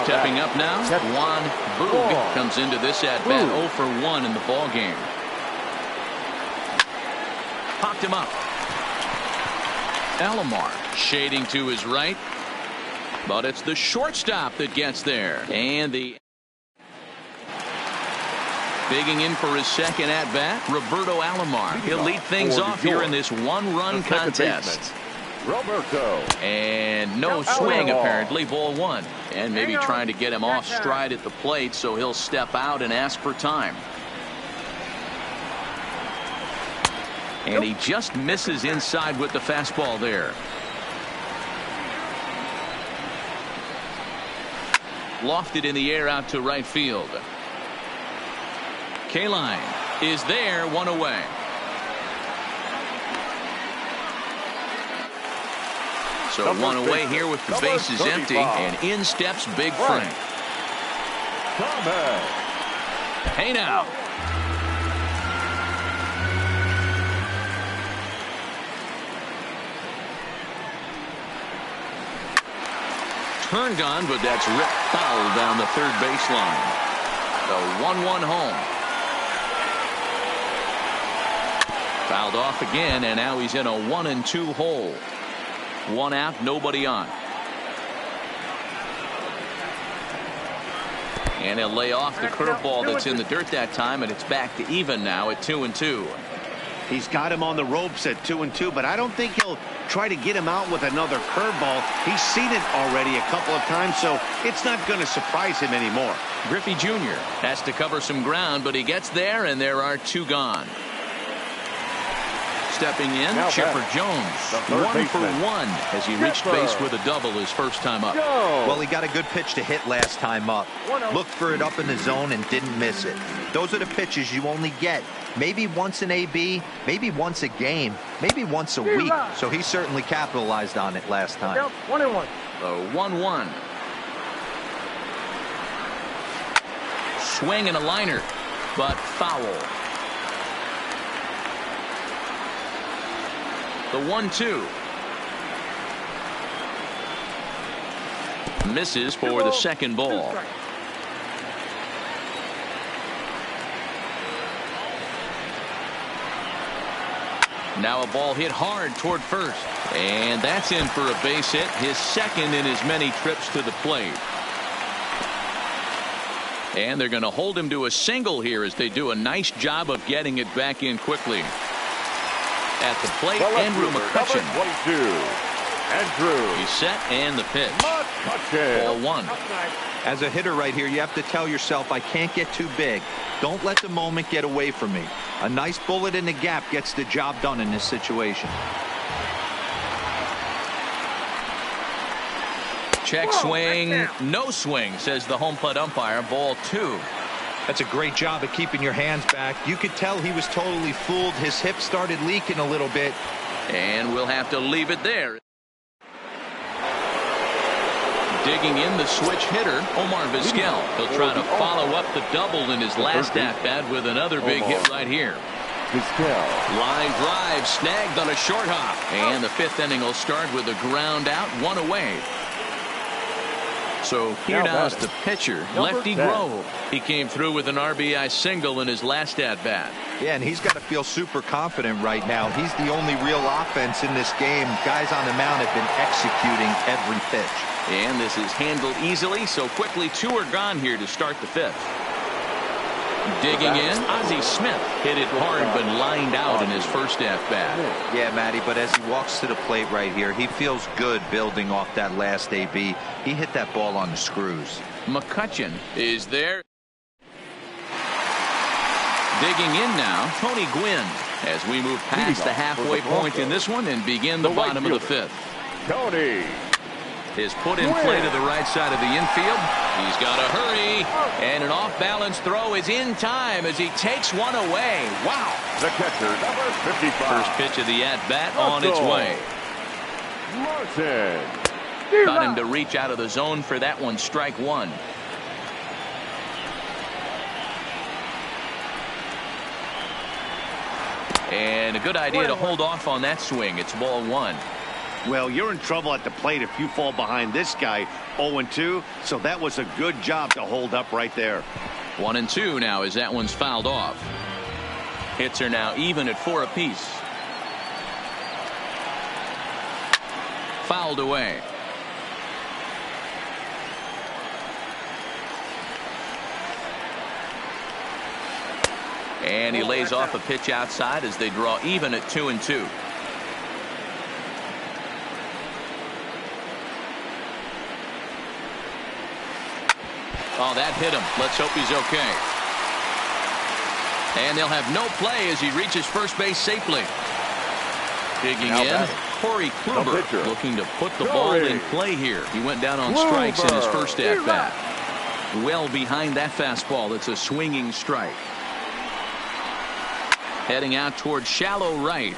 Stepping up now, Juan Boog comes into this at-bat 0 for 1 in the ball game. Popped him up. Alomar shading to his right, but it's the shortstop that gets there. And the bigging in for his second at-bat, Roberto Alomar. He'll lead things off here in this one-run contest. Roberto. And no swing, apparently, ball 1. And maybe trying to get him off stride at the plate, so he'll step out and ask for time. And he just misses inside with the fastball there. Lofted in the air out to right field. Kaline is there, 1 away. So 1 away here with the bases empty, and in steps Big Frank. Hey now. Turned on, but that's ripped foul down the third baseline. The 1-1 home. Fouled off again, and now he's in a 1-2 hole. 1 out, nobody on. And he'll lay off the curveball that's in the dirt that time, and it's back to even now at 2-2. He's got him on the ropes at 2-2, but I don't think he'll try to get him out with another curveball. He's seen it already a couple of times, so it's not going to surprise him anymore. Griffey Jr. has to cover some ground, but he gets there, and there are 2 gone. Stepping in, now Chipper Jones, 1 for 1 as he reached base with a double his first time up. Well, he got a good pitch to hit last time up. Looked for it up in the zone and didn't miss it. Those are the pitches you only get maybe once an AB, maybe once a game, maybe once a week. So he certainly capitalized on it last time. 1-1. The 1-1. Swing and a liner, but foul. The 1-2. Misses for the second ball. Now a ball hit hard toward first. And that's in for a base hit, his second in as many trips to the plate. And they're going to hold him to a single here as they do a nice job of getting it back in quickly. At the plate, Andrew McCutchen. 22. Andrew. He's set and the pitch. McCutchen. Ball one. As a hitter right here, you have to tell yourself, I can't get too big. Don't let the moment get away from me. A nice bullet in the gap gets the job done in this situation. Check swing, no swing, says the home plate umpire. Ball two. That's a great job of keeping your hands back. You could tell he was totally fooled. His hip started leaking a little bit. And we'll have to leave it there. Digging in the switch hitter, Omar Vizquel. He'll try to follow up the double in his last at-bat with another big hit right here. Vizquel. Line drive snagged on a short hop. And the fifth inning will start with a ground out, one away. So here now is the pitcher, Lefty Grove. He came through with an RBI single in his last at-bat. Yeah, and he's got to feel super confident right now. He's the only real offense in this game. Guys on the mound have been executing every pitch. And this is handled easily, so quickly two are gone here to start the fifth. Digging in, Ozzie Smith hit it hard but lined out in his first at-bat. Yeah, Matty, but as he walks to the plate right here, he feels good building off that last AB. He hit that ball on the screws. McCutchen is there. Digging in now, Tony Gwynn, as we move past the halfway point in this one and begin the bottom of the fifth. Tony is put in play to the right side of the infield. He's got to hurry, and an off-balance throw is in time as he takes one away. Wow. The catcher, number 55. First pitch of the at-bat on its way. Martin. Got him to reach out of the zone for that one. Strike one. And a good idea to hold off on that swing. It's ball one. Well, you're in trouble at the plate if you fall behind this guy 0-2, so that was a good job to hold up right there. 1-2 now as that one's fouled off. Hits are now even at 4 apiece. Fouled away. And he lays off a pitch outside as they draw even at 2-2. Oh, that hit him. Let's hope he's okay. And they'll have no play as he reaches first base safely. Digging in, Corey Kluber looking to put the ball in play here. He went down on strikes in his first at-bat. Well behind that fastball. It's a swinging strike. Heading out towards shallow right.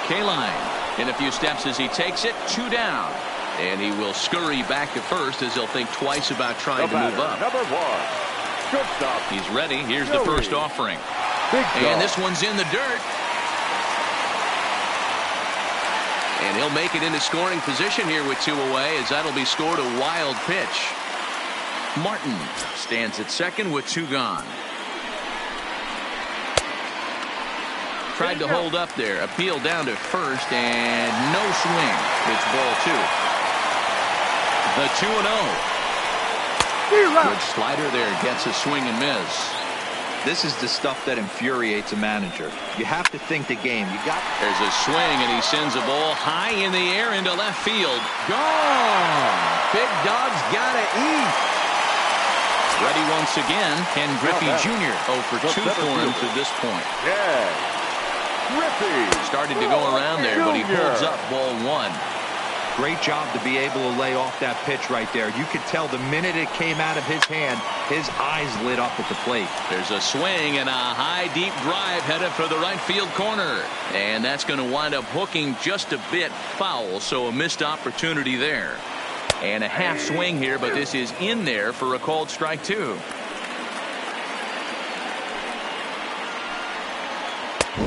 Kaline in a few steps as he takes it. 2 down. And he will scurry back to first as he'll think twice about trying to move up. Number 1. Shortstop. He's ready. Here's the first offering. And this one's in the dirt. And he'll make it into scoring position here with 2 away as that'll be scored a wild pitch. Martin stands at second with 2 gone. Tried to hold up there. Appeal down to first and no swing. It's ball 2. The 2-0. Good slider there. Gets a swing and miss. This is the stuff that infuriates a manager. You have to think the game. There's a swing, and he sends a ball high in the air into left field. Gone. Big Dog's got to eat. Ready once again. Ken Griffey Jr. 0 for 2 for him to this point. Griffey started to go around there, but he pulls up ball 1. Great job to be able to lay off that pitch right there. You could tell the minute it came out of his hand, his eyes lit up at the plate. There's a swing and a high deep drive headed for the right field corner. And that's going to wind up hooking just a bit foul, so a missed opportunity there. And a half swing here, but this is in there for a called strike 2.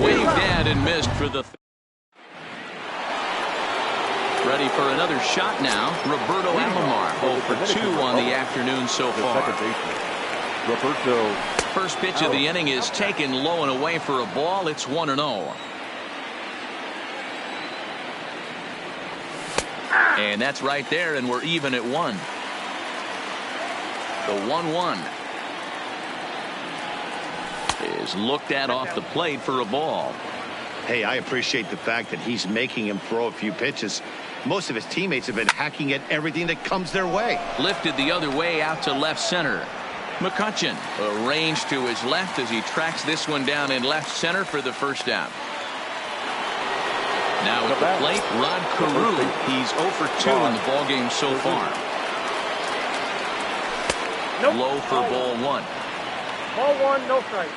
Waved at and missed for the Ready for another shot now. Roberto Alomar, 0 for 2 on the afternoon so far. Roberto. First pitch of the inning is taken low and away for a ball. It's 1-0. And that's right there, and we're even at 1. The 1-1 is looked at off the plate for a ball. Hey, I appreciate the fact that he's making him throw a few pitches. Most of his teammates have been hacking at everything that comes their way. Lifted the other way out to left center. McCutchen arranged to his left as he tracks this one down in left center for the first out. Now at the plate, Rod Carew. He's 0 for 2 in the ballgame so far. Low for ball 1. Ball 1, no strike.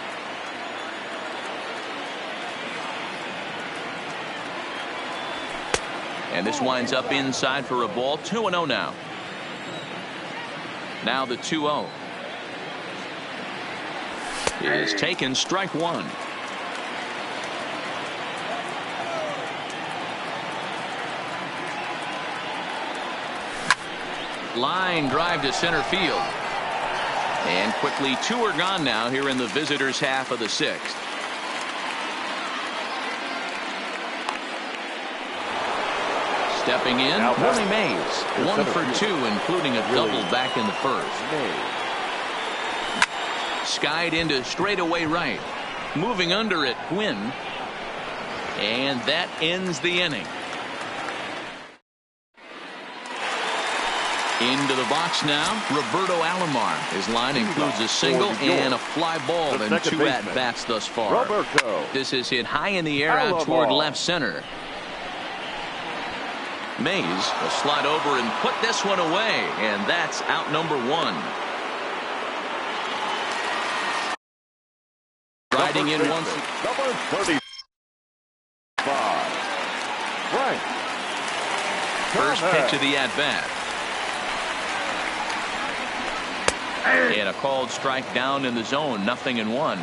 And this winds up inside for a ball. 2-0 now. Now the 2-0 is taken, strike 1. Line drive to center field. And quickly 2 are gone now here in the visitors' half of the 6th. Stepping in, Willie Mays, 1 for 2, including a double back in the first. Skied into straightaway right. Moving under it, Quinn. And that ends the inning. Into the box now, Roberto Alomar. His line includes a single and a fly ball and 2 at-bats thus far. This is hit high in the air out toward left center. Mays will slide over and put this one away, and that's out number 1. Riding in once. Number 35. Right. First pitch of the at-bat. And a called strike down in the zone, 0-1.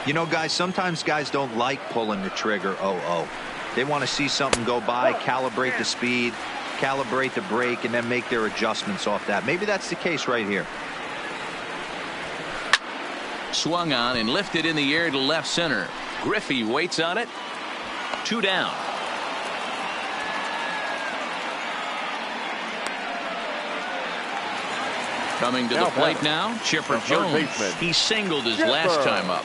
You know, guys, sometimes guys don't like pulling the trigger 0-0. They want to see something go by, calibrate the speed, calibrate the brake, and then make their adjustments off that. Maybe that's the case right here. Swung on and lifted in the air to left center. Griffey waits on it. 2 down. Coming to the plate now, Chipper Jones. He singled his last time up.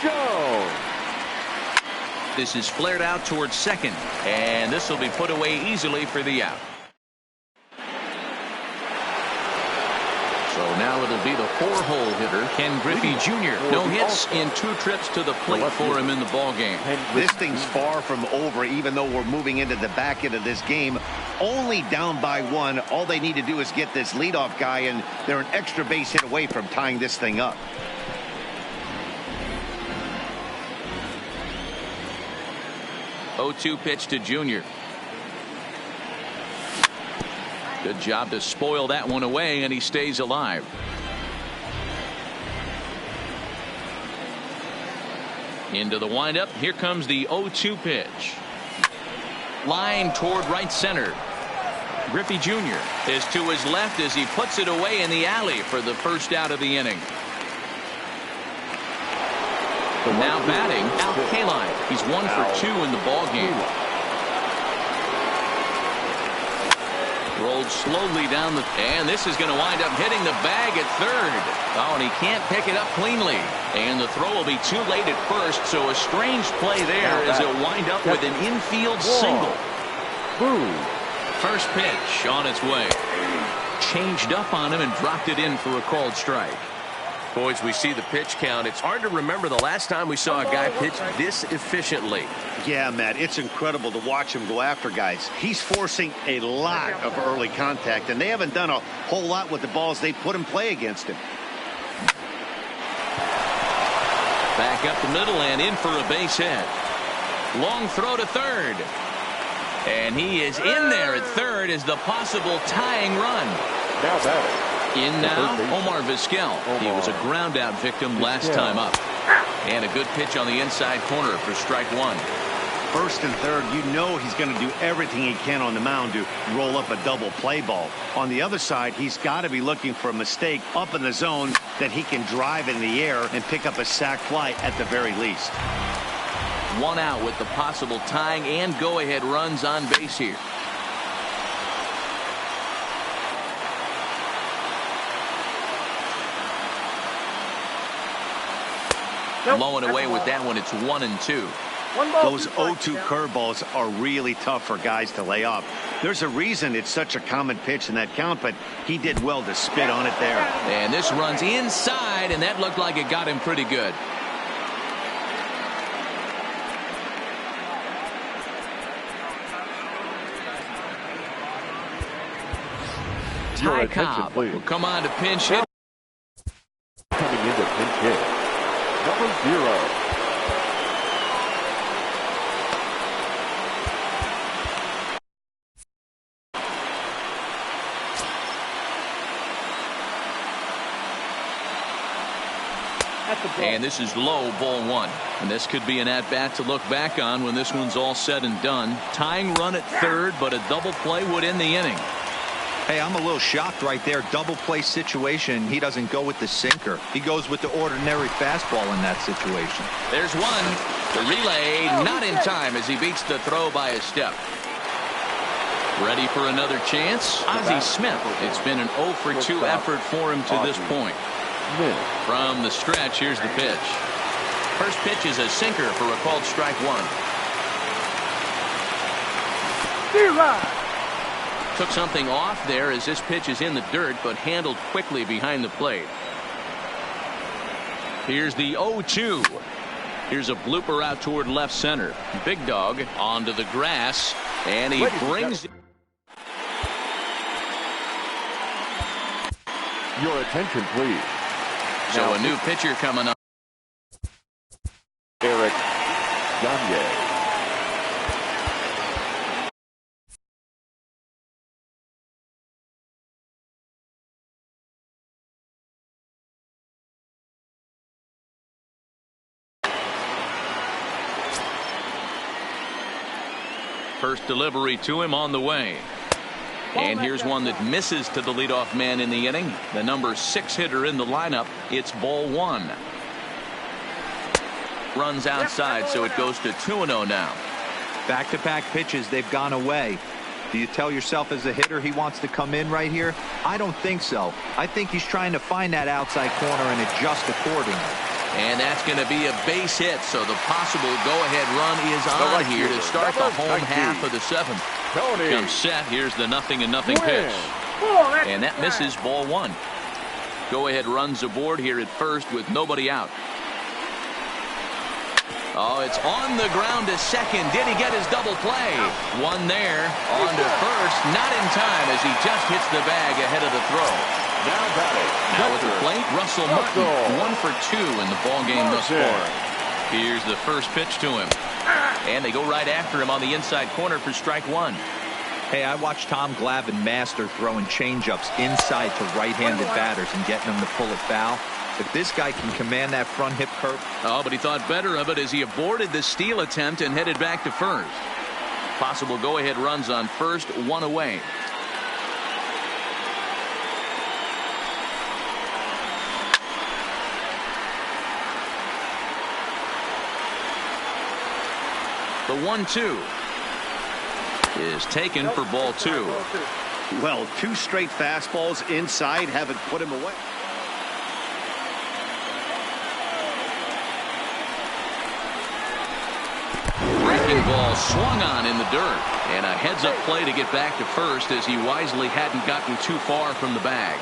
Jones. This is flared out towards second, and this will be put away easily for the out. So now it'll be the 4-hole hitter, Ken Griffey Jr. No hits in 2 trips to the plate for him in the ballgame. This thing's far from over, even though we're moving into the back end of this game. Only down by 1. All they need to do is get this leadoff guy, and they're an extra base hit away from tying this thing up. 0-2 pitch to Junior. Good job to spoil that one away, and he stays alive. Into the windup. Here comes the 0-2 pitch. Line toward right center. Griffey Jr. is to his left as he puts it away in the alley for the first out of the inning. Now batting, Al Kaline. He's 1 for 2 in the ballgame. Rolled slowly down the, and this is going to wind up hitting the bag at third. Oh, and he can't pick it up cleanly. And the throw will be too late at first, so a strange play there as it'll wind up with an infield single. First pitch on its way. Changed up on him and dropped it in for a called strike. Boys, we see the pitch count. It's hard to remember the last time we saw a guy pitch this efficiently. Yeah, Matt, it's incredible to watch him go after guys. He's forcing a lot of early contact, and they haven't done a whole lot with the balls they put in play against him. Back up the middle and in for a base hit. Long throw to third. And he is in there at third as the possible tying run. Now batting. In now, Omar Vizquel. He was a ground out victim last time up. And a good pitch on the inside corner for strike 1. first and third, you know he's going to do everything he can on the mound to roll up a double play ball. On the other side, he's got to be looking for a mistake up in the zone that he can drive in the air and pick up a sac fly at the very least. One out with the possible tying and go-ahead runs on base here. Blowing away with that one. It's 1-2. Those 0-2 curveballs are really tough for guys to lay off. There's a reason it's such a common pitch in that count, but he did well to spit on it there. And this runs inside, and that looked like it got him pretty good. Ty Cobb will come on to pinch hit. Coming into pinch hit, number 0. And this is low, ball 1. And this could be an at-bat to look back on when this one's all said and done. Tying run at third, but a double play would end the inning. Hey, I'm a little shocked right there. Double play situation. He doesn't go with the sinker. He goes with the ordinary fastball in that situation. There's one. The relay not in time as he beats the throw by a step. Ready for another chance? Ozzie Smith. It's been an 0 for 2 effort for him to this point. From the stretch, here's the pitch. First pitch is a sinker for a called strike 1. Took something off there as this pitch is in the dirt, but handled quickly behind the plate. Here's the 0-2. Here's a blooper out toward left center. Big Dog onto the grass, and he brings it. Your attention, please. So a new pitcher coming up. Eric Gagne. First delivery to him on the way. And here's one that misses to the leadoff man in the inning. The number 6 hitter in the lineup. It's ball 1. Runs outside, so it goes to 2-0 now. Back-to-back pitches, they've gone away. Do you tell yourself as a hitter he wants to come in right here? I don't think so. I think he's trying to find that outside corner and adjust accordingly. And that's going to be a base hit, so the possible go-ahead run is on here to start the home half of the 7th. Comes set. Here's the 0-0 pitch. And that misses, ball 1. Go-ahead runs aboard here at first with nobody out. Oh, it's on the ground to second. Did he get his double play? One there. On to first. Not in time as he just hits the bag ahead of the throw. Now batting. Now at the plate, Russell Martin. 1 for 2 in the ballgame thus far. Here's the first pitch to him. And they go right after him on the inside corner for strike 1. Hey, I watched Tom Glavine master throwing changeups inside to right-handed batters and getting them to pull it foul. If this guy can command that front hip curve. Oh, but he thought better of it as he aborted the steal attempt and headed back to first. Possible go-ahead runs on first, 1 away. The 1-2 is taken for ball 2. Well, 2 straight fastballs inside haven't put him away. Breaking ball swung on in the dirt. And a heads-up play to get back to first as he wisely hadn't gotten too far from the bag.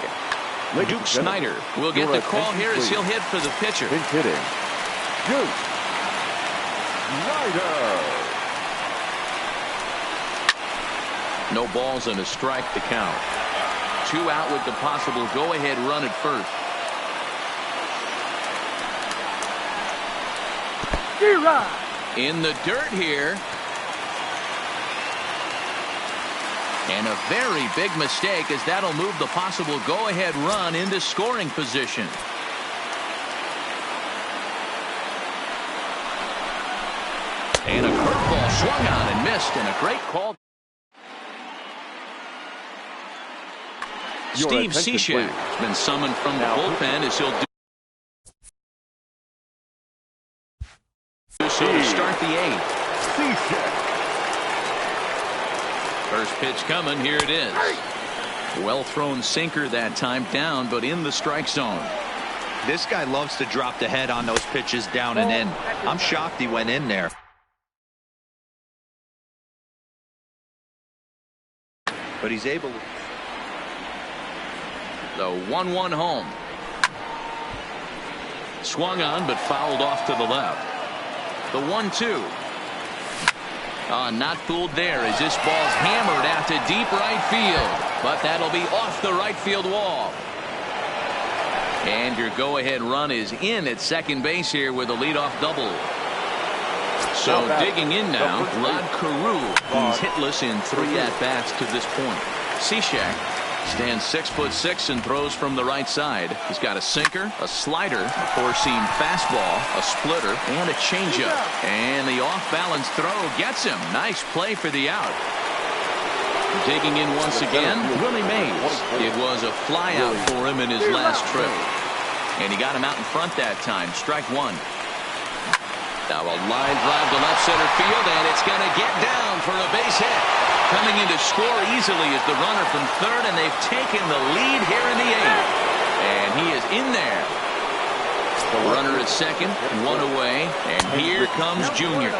Duke Snyder will get the call here as he'll hit for the pitcher. Pinch hitting. Duke Snyder. No balls and a strike to count. 2 out with the possible go-ahead run at first. In the dirt here. And a very big mistake as that'll move the possible go-ahead run into scoring position. And a curveball Swung on and missed, and a great call. Steve Cishek has been summoned from the bullpen as he'll do so to start the eighth. First pitch coming. Here it is. Well thrown sinker that time, down but in the strike zone. This guy loves to drop the head on those pitches down and in. I'm shocked he went in there. But he's able to. The 1-1 home. Swung on but fouled off to the left. The 1-2. Not fooled there as this ball's hammered out to deep right field. But that'll be off the right field wall. And your go-ahead run is in at second base here with a leadoff double. So digging in now, Rod Carew. He's hitless in 3 at-bats to this point. Cishek stands 6'6" and throws from the right side. He's got a sinker, a slider, a four-seam fastball, a splitter, and a changeup. And the off-balance throw gets him. Nice play for the out. Digging in once again, Willie Mays. It was a flyout for him in his last trip. And he got him out in front that time. Strike one. Now a line drive to left center field, and it's going to get down for a base hit. Coming in to score easily is the runner from third, and they've taken the lead here in the eighth. And he is in there. The runner at second, one away, and here comes Junior.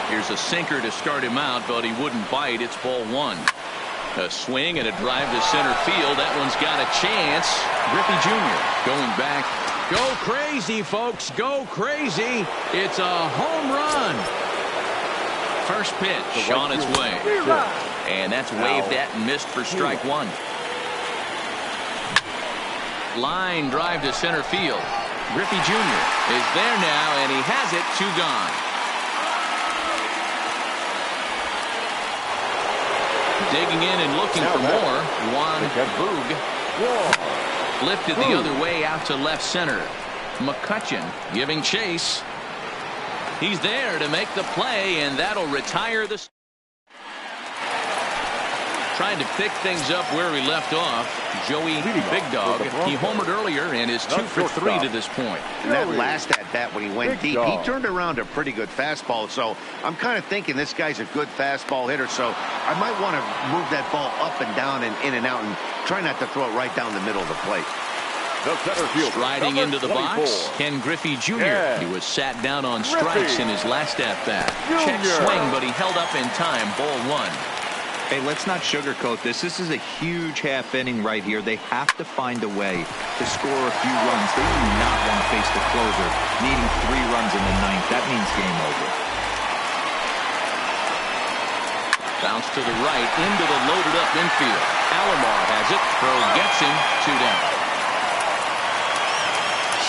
Here's a sinker to start him out, but he wouldn't bite. It's ball one. A swing and a drive to center field. That one's got a chance. Griffey Jr. going back. Go crazy, folks. Go crazy. It's a home run. First pitch on its way. And that's waved at and missed for strike one. Line drive to center field. Griffey Jr. is there now, and he has it. 2 gone. Digging in and looking for more. Juan Boog lifted the other way out to left center. McCutcheon giving chase. He's there to make the play, and that'll retire the. Trying to pick things up where we left off. Joey Big Dog. He homered earlier and is 2 for 3 to this point. And that last at bat when he went deep, he turned around a pretty good fastball. So I'm kind of thinking this guy's a good fastball hitter. So I might want to move that ball up and down and in and out and try not to throw it right down the middle of the plate. Striding into the box, Ken Griffey Jr. He was sat down on strikes in his last at bat. Check swing, but he held up in time. Ball one. Hey, let's not sugarcoat this. This is a huge half inning right here. They have to find a way to score a few runs. They do not want to face the closer, needing 3 runs in the 9th. That means game over. Bounce to the right, into the loaded up infield. Alomar has it. Throw gets him. 2 down.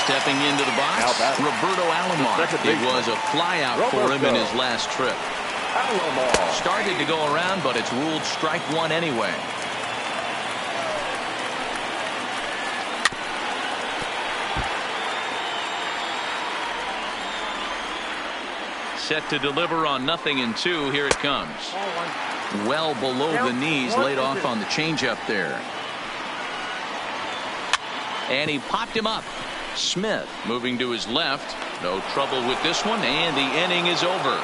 Stepping into the box, Roberto Alomar. It was a flyout for him in his last trip. Started to go around, but it's ruled strike one anyway. Set to deliver on 0-2. Here it comes. Well below the knees, laid off on the changeup there. And he popped him up. Smith moving to his left. No trouble with this one, and the inning is over.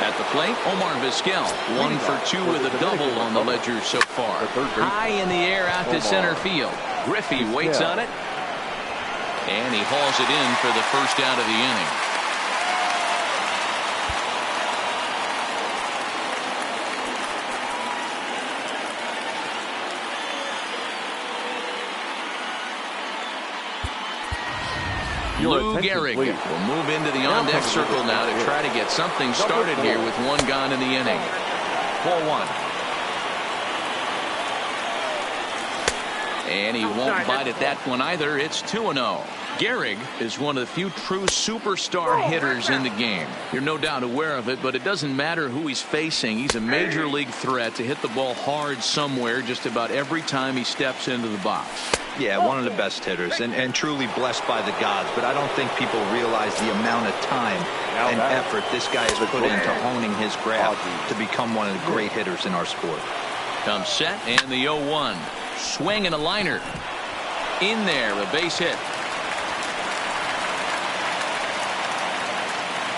At the plate, Omar Vizquel, 1 for 2 with a double on the ledger so far. High in the air out to center field. Griffey waits on it, and he hauls it in for the first out of the inning. Lou Gehrig will move into the on-deck circle now to try to get something started here with 1 gone in the inning. Ball 1. And he won't bite at that one either. It's 2-0. Gehrig is one of the few true superstar hitters in the game. You're no doubt aware of it, but it doesn't matter who he's facing. He's a major league threat to hit the ball hard somewhere just about every time he steps into the box. Yeah, one of the best hitters and truly blessed by the gods. But I don't think people realize the amount of time and effort this guy has put into honing his craft to become one of the great hitters in our sport. Comes set and the 0-1. Swing and a liner. In there, a base hit.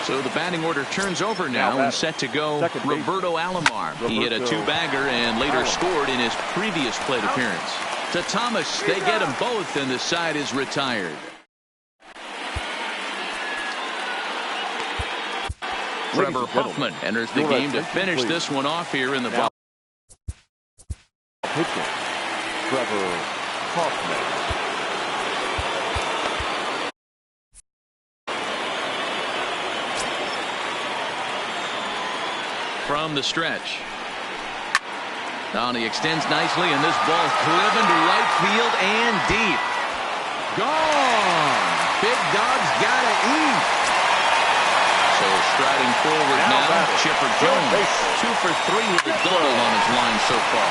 So the batting order turns over now and set to go Roberto Alomar. He hit a 2-bagger and later scored in his previous plate appearance. To Thomas, they get them both, and the side is retired. Trevor Hoffman enters the game to finish this one off here in the bottom. Pitching, Trevor Hoffman. From the stretch. Now he extends nicely, and this ball driven to right field and deep. Gone. Big Dog's gotta eat. So striding forward now, Chipper Jones. 2 for 3 with a double on his line so far.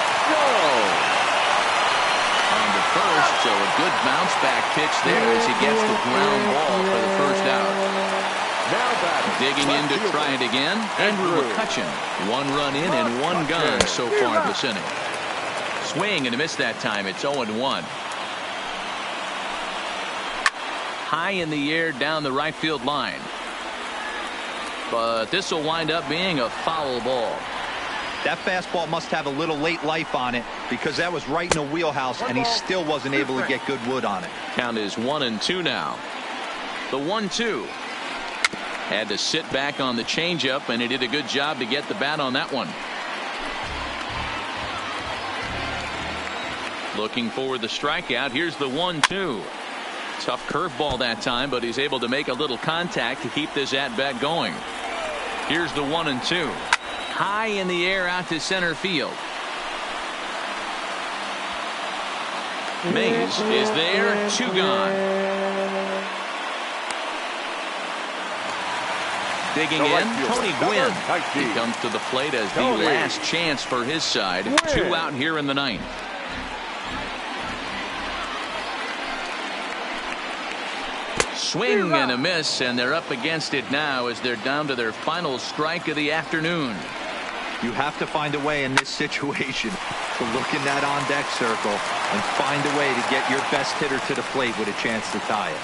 On the first, so a good bounce back pitch there as he gets the ground ball for the first out. Digging in to try it again, Andrew McCutcheon. 1 run in and 1 gun so far this inning. Swing and a miss that time. It's 0-1. High in the air down the right field line. But this will wind up being a foul ball. That fastball must have a little late life on it because that was right in the wheelhouse and he still wasn't able to get good wood on it. Count is 1-2 now. The 1-2. Had to sit back on the changeup, and he did a good job to get the bat on that one. Looking for the strikeout. Here's the 1-2. Tough curveball that time, but he's able to make a little contact to keep this at-bat going. Here's the 1-2. High in the air out to center field. Mays is there. 2 gone. Digging in, Tony Gwynn. He comes to the plate as the last chance for his side. 2 out here in the 9th. Swing and a miss, and they're up against it now as they're down to their final strike of the afternoon. You have to find a way in this situation to look in that on-deck circle and find a way to get your best hitter to the plate with a chance to tie it.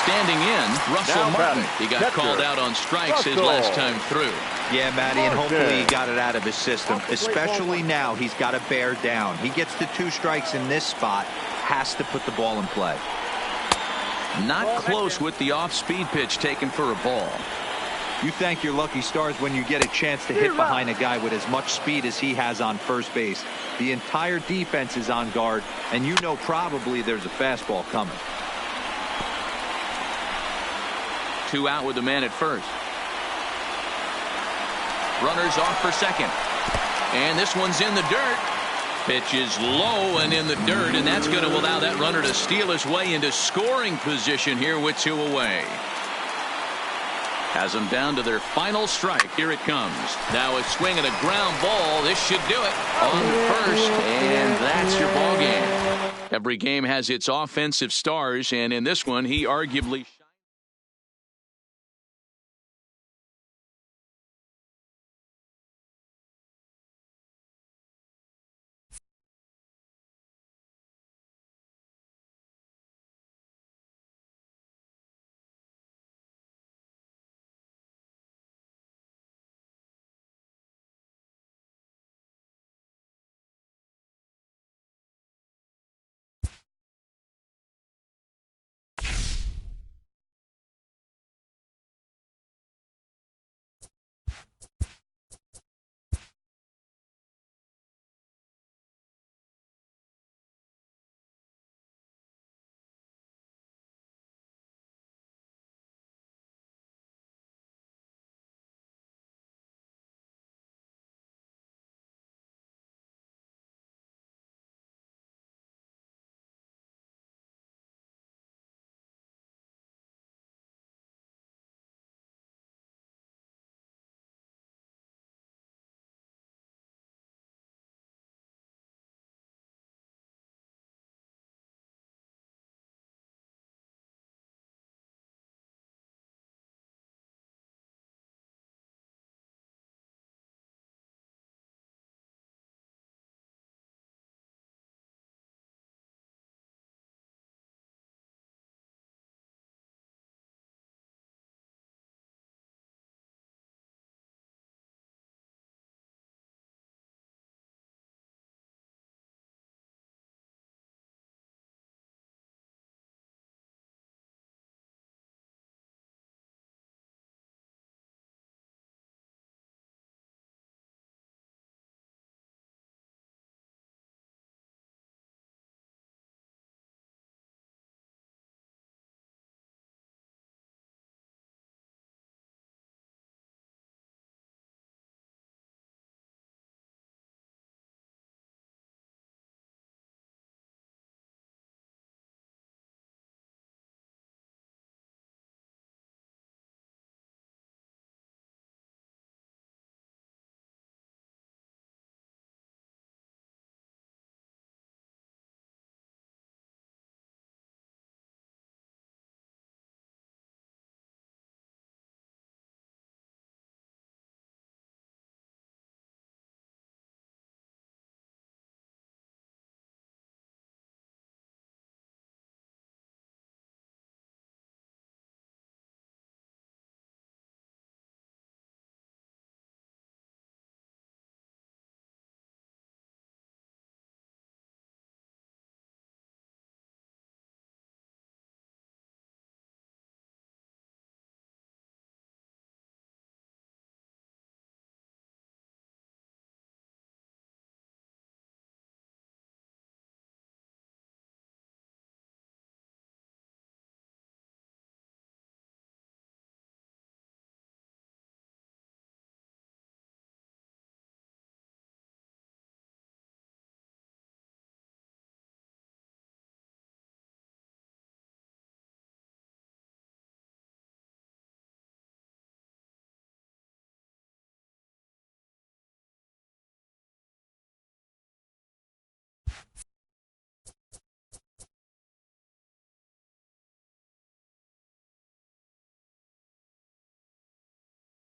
Standing in, Russell Martin. He got called out on strikes his last time through. Yeah, Matty, and hopefully he got it out of his system. Especially now, he's got to bear down. He gets the 2 strikes in this spot, has to put the ball in play. Not close with the off-speed pitch taken for a ball. You thank your lucky stars when you get a chance to hit behind a guy with as much speed as he has on first base. The entire defense is on guard, and you know probably there's a fastball coming. 2 out with the man at first. Runners off for second. And this one's in the dirt. Pitch is low and in the dirt, and that's going to allow that runner to steal his way into scoring position here with 2 away. Has them down to their final strike. Here it comes. Now a swing and a ground ball. This should do it. On to first, and that's your ball game. Every game has its offensive stars, and in this one, he arguably